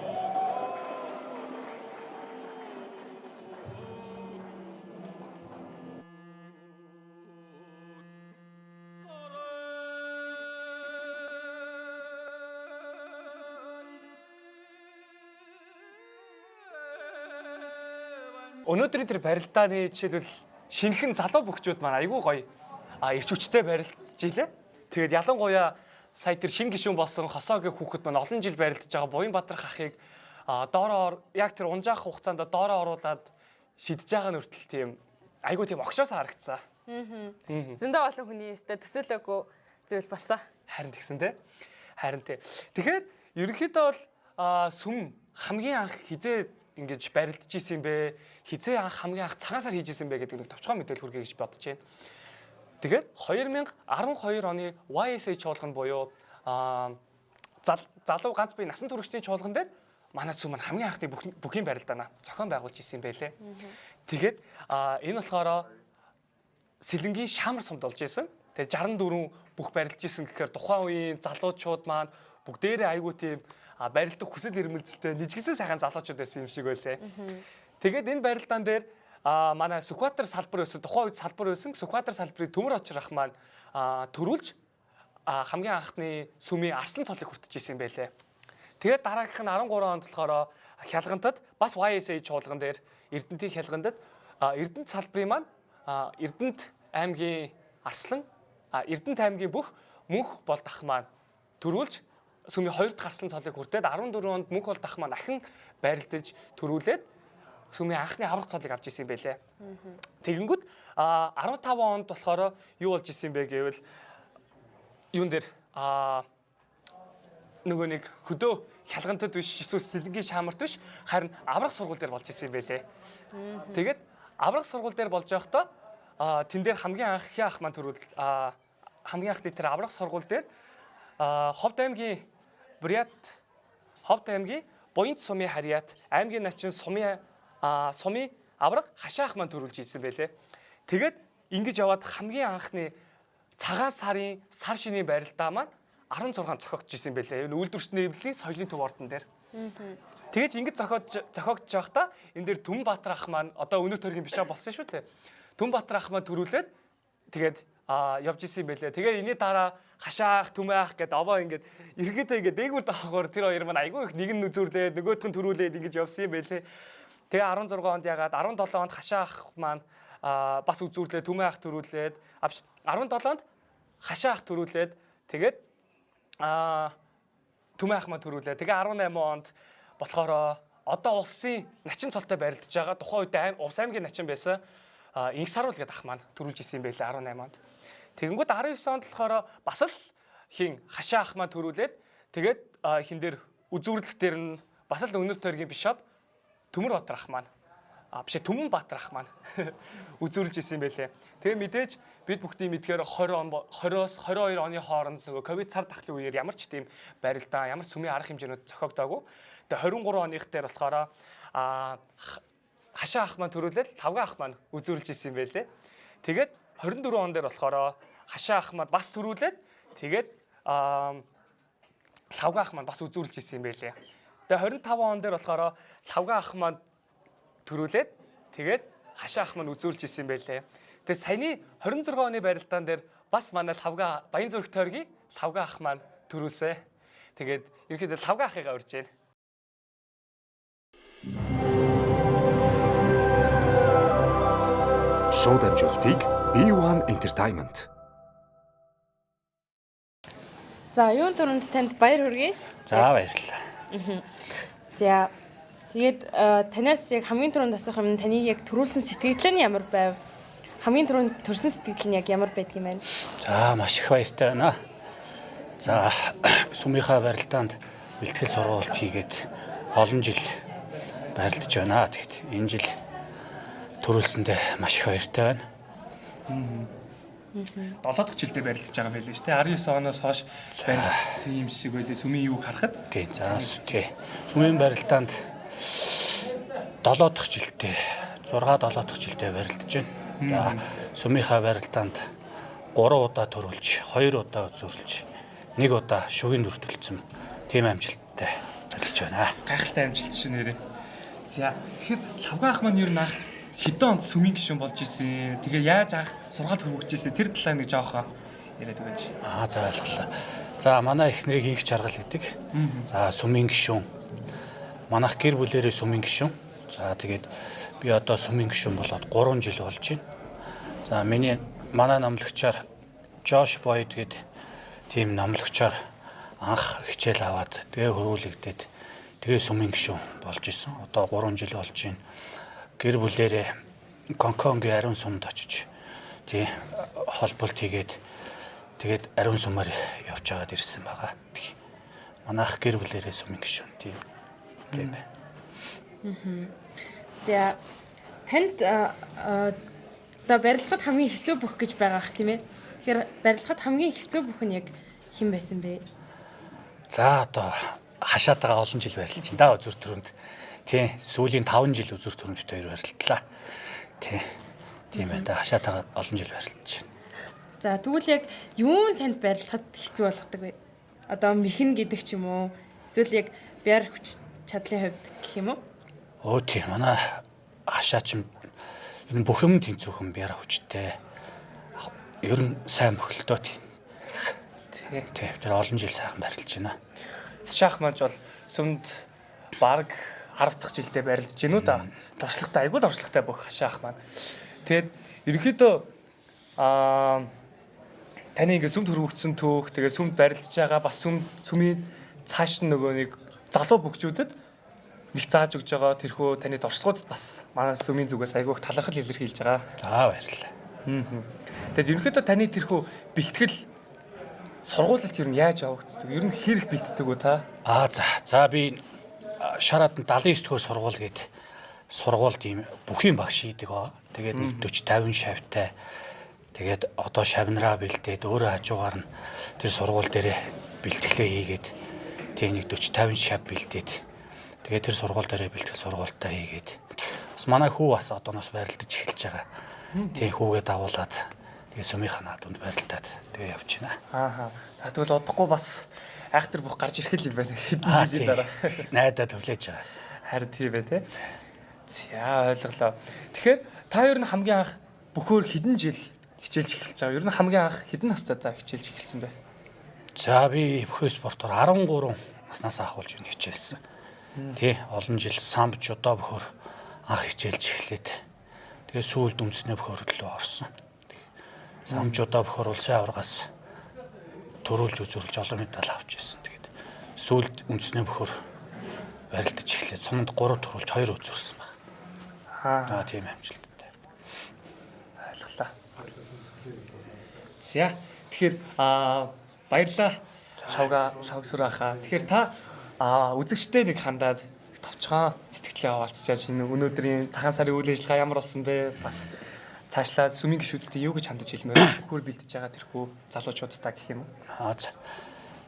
Өнөөдрийн тэр барилдааны жишээлбэл шинэхэн залуу бөхчүүд маань айгүй гоё ирч хүчтэй барилдаж илээ. Тэгээд ялангуяа сая тэр шинэ гишүүн болсон Хосоогийн хүүхэд маань олон жил барилдаж байгаа Буянбаатар хахыг доороо яг тэр унжаах хугацаанд доороо оруулаад шидэж байгаа нь хүртэл тийм айгүй тийм огшоос харагдсан. Зөндөө олон хүний өстэй төсөөлөөгүй зүйл болсон. Харин тэгсэн те. Харин те. Тэгэхээр ерөнхийдөө бол сүм хамгийн анх хизээ ингэж барилдаж исэн бэ? Хизээ анх хамгийн анх цагаан сар хийж исэн бэ гэдэг нэг товчхон мэдээлэл хүргэе гэж бодож байна. Тэгээд 2012 оны YSA чуулганд буюу залуу ганц бие насан туршидын чуулган дээр манай сүм маань хамгийн анхны бүхний барилдаанаа зохион байгуулж исэн байлээ. Тэгээд энэ болохоор Сэлэнгийн Шамар сумд болж исэн. Тэгээд 64 бүх барилж исэн гэхээр тухайн үеийн залуучууд маань бүгдээрээ айгүй тийм барилдах хүсэл эрмэлзэлтэй нижгсэн сайхан залуучууд байсан юм шиг байлээ. Тэгээд энэ барилдаан дээр манай Сүхбаатар салбар байсан, тухайн үед салбар байсан. Сүхбаатар салбарыг төмөр очрах маань төрүүлж хамгийн анхны сүмийн арслан цолыг хүртэж исэн байлээ. Тэгээд дараагийнх нь 13 онд болохоор хялгантад бас YSA чуулган дээр Эрдэнтийн хялгантад Эрдэнэт салбарын маань Эрдэнэт аймгийн арслан Эрдэнэт аймгийн бүх мөнх бол дах маань төрүүлж сүмийн 2 дахь арслан цолыг хүртээд 14 онд мөнх бол дах маань дахин байрлаж төрүүлээд сүмийн анхны аврах цолыг авч исэн байлээ. Тэгэнгүүт 15 онд болохоор юу болж исэн бэ гэвэл юун дээр нөгөө нэг хөдөө хялгантад биш эсвэл Сэлэнгийн Шамарт биш харин аврах сургууль дээр болж исэн байлээ. Тэгээд аврах сургууль дээр болж байхдаа тэн дээр хамгийн анх ах маань төрүүл хамгийн анхны тэр аврах сургууль дээр Ховд аймгийн Буянт сумын харьяат аймгийн начин сумын авраг хашаах маань төрүүлж ирсэн байлээ. Тэгээд ингэж яваад хамгийн анхны цагаан сарын сар шинийн барилдаа маань 16 зохиогдож ирсэн байлээ. Энэ үйлдвэрчний эвлэлийн соёлын төв ордон дээр. Тэгэж ингэж зохиогдож байхдаа энэ дээр Түмбаатар ах маань одоо өнөө төргийн бишаа болсон шүү дээ. Түмбаатар ах маань төрүүлээд тэгээд явж исэн байлээ. Тэгээ энэний дараа хашаах, түмээх гэдэг овоо ингээд эргээдээ ингээд дээгүүр давхаар тэр хоёр маань айгүй их нэг нь үзүүрлээд нөгөөх нь төрүүлээд ингэж явсан юм байлээ. Тэгээ 16 онд ягаад 17 онд хашаах маань бас үзүүрлээд түмээх төрүүлээд 17 онд хашаах төрүүлээд тэгээд түмээх маань төрүүлээд тэгээ 18 онд болохоор одоо улсын начин цолтой барилдаж байгаа тухайн үед Увс аймгийн начин байсан Инх саруул гэдэг ах маань төрүүлж исэн байлээ 18 онд. Тэгэнгүүт 19 онд болохоор бас л хин хашаа ах маань төрүүлээд тэгээд хин дээр үзүүрлэх дээр нь бас л өнөр тойргийн бишоп Төмөр Баатар ах маань биш Түмэн Баатар ах маань үзүүрлж исэн байлээ. Тэгээ мэдээж бид бүхний мэдгээр 20-оос 22 оны хооронд нөгөө ковид цар тахлын үеэр ямар ч тийм барилдаа, ямар ч сүмийн арга хэмжээнүүд зохиогдоогүй. Тэгээ 23 оных дээр болохоор хашаа ах маань төрүүлээд лавга ах маань үзүүлж ирсэн юм байлээ. Тэгээд 24 он дээр болохоор хашаа ах маань бас төрүүлээд тэгээд лавга ах маань бас үзүүлж ирсэн юм байлээ. Тэгээд 25 он дээр болохоор лавга ах маань төрүүлээд тэгээд хашаа ах маань үзүүлж ирсэн юм байлээ. Тэгээд саяны 26 оны барилдаан дээр бас манай лавга Баянзүрх тойргийн лавга ах маань төрүүлсэн. Тэгээд ерөнхийдөө лавга ахыгаа урьж байна. Шоу дамжуултыг B1 Entertainment. За, юун түрүүнд танд баяр хүргэе. За, баярлалаа. За, тэгээд танаас яг хамгийн түрүүнд асуух юм таны яг төрүүлсэн сэтгэл нь ямар байв? Хамгийн түрүүнд төрсэн сэтгэл нь яг ямар байдг юм бэ? За, маш их баяртай байна. За, сүмийнхаа барилдаанд бэлтгэл сургалт хийгээд олон жил байрлаж байна. Тэгэхэд энэ жил төрүүлсэндээ маш их баяртай байна. 7 дахь жилдээ барилдаж байгаа байлээ шүү дээ. 19 оноос хойш барилдсан юм шиг байлээ. Сүмийн юуг харахад. Тийм. За, тий. Сүмийн барилдаанд 7 дахь жилдээ 6-7 дахь жилдээ барилдаж байна. За, сүмийнхаа барилдаанд 3 удаа төрүүлж, 2 удаа үзүүлж, 1 удаа шүгийн дүртэлцэн тийм амжилттай барилж байна. Гайхалтай амжилт шүү нэрээ. За, тэгэхээр лавга ах маань ер нь хэдэн онд сүмийн гишүүн болж исэн. Тэгээ яаж анх сургаалт хөрвөгж исэн тэр талаа нэг жоохон яриад өгөөч. За, ойлголоо. За, манай эхнэрийг Инх Жаргал гэдэг. За, сүмийн гишүүн. Манайх гэр бүлэрээ сүмийн гишүүн. За, тэгээд би одоо сүмийн гишүүн болоод 3 жил болж байна. За, манай номлогчаар Жош Бойд гэдэг тийм номлогчоор анх хичээл аваад тэгээ хөрвүүлэгдээд тэгээ сүмийн гишүүн болж исэн. Одоо 3 жил болж байна. Гэр бүлэрээ Гонконгийн ариун сумд очиж тий холболт хийгээд тэгээд ариун сумаар явж агаад ирсэн байгаа. Манайх гэр бүлэрээ сүмийн гишүүн тийм байна. За, танд одоо барилгахад хамгийн хэцүү бүх гэж байгаа ах тийм ээ. Тэгэхээр барилгахад хамгийн хэцүү бүх нь яг хэн байсан бэ? За, одоо хашаатайгаа олон жил барилж байна да үзүр төрөнд. Тий, сүүлийн 5 жил үзүр төрөнд бид хоёр барилтлаа. Тий. Тийм байна да хашаатайгаа олон жил барилж байна. За, тэгвэл яг юун танд барилгахад хэцүү болгодог вэ? Одоо мэхэн гэдэг ч юм уу? Эсвэл яг биар хүч чадлын хувьд гэх юм уу? Тийм, манай хашаач ер нь бүх юм тэнцвүүхэн биар хүчтэй. Ер нь сайн бөхөлтөө тийм. Тийм, тэр олон жил сайхан барилж байна. Хашаах маань бол сүмд баг 10 дахь жилдээ барилдаж гинүү да. Туршлагатай айгүй туршлагатай бүх хашаах маань. Тэгээд ерөнхийдөө таны ингээ сүмд хөрвөгдсөн төөх тэгээд сүмд барилдаж байгаа бас сүмийн цааш нь нөгөө нэг залуу бөхчүүдэд нэг зааж өгж байгаа тэрхүү таны туршлагуудад бас манай сүмийн зүгээс айгүй их талархал илэрхийлж байгаа. За, баярлалаа. Тэгээд ерөнхийдөө таны тэрхүү бэлтгэл сургуулилт ер нь яаж явагддаг? Ер нь хэрэг бэлддэг үү та? За би Шараад 79 дэх сургууль гээд сургуульд ийм бүхий багш хийдэг аа. Тэгээд нэг 40 50 шавьтай. Тэгээд одоо шавнараа бэлдээд өөрөө хажуугаар нь тэр сургууль дээрээ бэлтгэлээ хийгээд тэгээд нэг 40 50 шав бэлдээд тэгээд тэр сургууль дээрээ бэлтгэл сургуультаа хийгээд бас манай хүү бас одооноос барилдаж эхэлж байгаа. Тийм хүүгээ дагуулад тэгээд сүмийнхаа наадамд барилдаад тэгээд явж байна. За тэгвэл удахгүй бас айхтар бүх гарч ирэх юм байна. Хэдэн жилийн дараа. Найдаа төвлөж байгаа. Харин тийм ээ те. За ойлголоо. Тэгэхээр та ер нь хамгийн анх бөхөөр хэдэн жил хичээлж эхэлж байгаа? Ер нь хамгийн анх хэдэн настайдаа хичээлж эхэлсэн бэ? За би бөхөө спортоор 13 наснаас ахуулж хичээлсэн. Тий, олон жил самб жудо бөхөөр анх хичээлж эхлээд тэгээ сүүлд өмснөө бөхөөр рүү орсон. Самб жудо бөхөөр улсын аваргаас төрүүлж үзүүлж олон медаль авч ирсэн. Тэгээд сүүлд үндэснээ бөхөр барилдаж эхлээд сумд 3 төрүүлж 2 үзүүлсэн байна. Тийм амжилттай. Ойлголаа. За тэгэхээр баярлалаа. Шавгсүр ахаа. Тэгэхээр та үзэгчтэй нэг хандаад товчхон сэтгэлээ хаваалцчаад энэ өнөөдрийн цагаан сарын үйл ажиллагаа ямар болсон бэ? Бас цаашлаад сүмийн гишүүдтэй юу гэж хандаж хэлмээр бөхөр бэлдэж байгаа тэрхүү залуучуудтай гэх юм уу?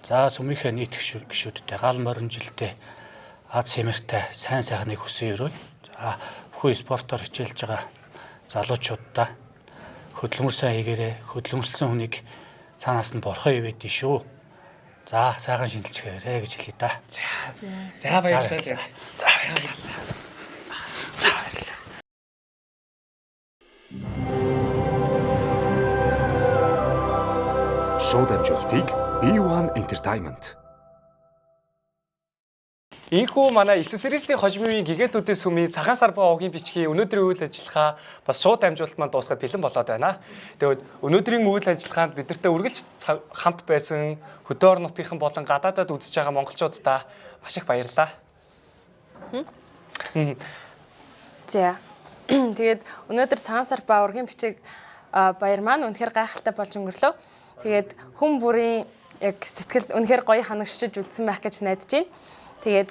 За сүмийнхээ нийт гишүүдтэй гал морин жилдээ Аз Сэмэртэй сайн сайхныг хүсэн өрөө. За бүхэн спортоор хичээлж байгаа залуучуудаа хөдөлмөр сайн хийгээрэй. Хөдөлмөрлсөн хүнийг цаанаас нь борхоо ивэдэн шүү. За сайхан шинжилчихээрэй гэж хэлье да. За баярлалаа. За баярлалаа. Шууд амжилтыг B1 Entertainment. Ийхүү манай Иесусрислийн хожимын гигантүүдийн сүмийн цагаан сар ба огийн бичгийн өнөөдрийн үйл ажиллагаа бас шууд амжилт маань дуусгаад бэлэн болоод байна. Тэгээд өнөөдрийн үйл ажиллагаанд бидэртэй үргэлж хамт байсан хөдөө орон нутгийнхан болон гадаадад үзэж байгаа монголчуудаа маш их баярлалаа. За. Тэгээд өнөөдөр цагаан сар ба ургийн бичиг баяр маань үнэхээр гайхалтай болж өнгөрлөө. Тэгээд хүн бүрийн яг сэтгэл үнэхээр гоё ханагшиж үлдсэн байх гэж найдаж байна. Тэгээд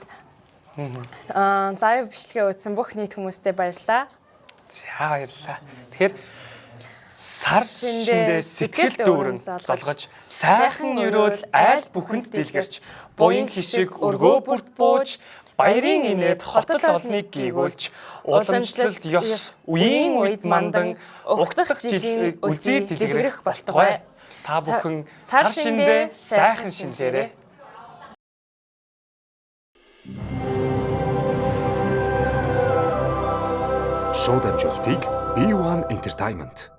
лайв бичлэгээ үзсэн бүх нийт хүмүүстээ баярлалаа. За баярлалаа. Тэгэхээр сар шиндээ сэтгэл дүүрэн золгож сайхан өрөөл айл бүхэнд дэлгэрч буян хишиг өргөө бүрт бууж баярын инээд хотол олныг гийгүүлж уламжлалт ёс үеийн үед мандан угтах жилийн үзий дэлгэрэх болтугай. Та бүхэн сар шиндээ сайхан шинлээрэй. Шууд амжилтыг B1 Entertainment.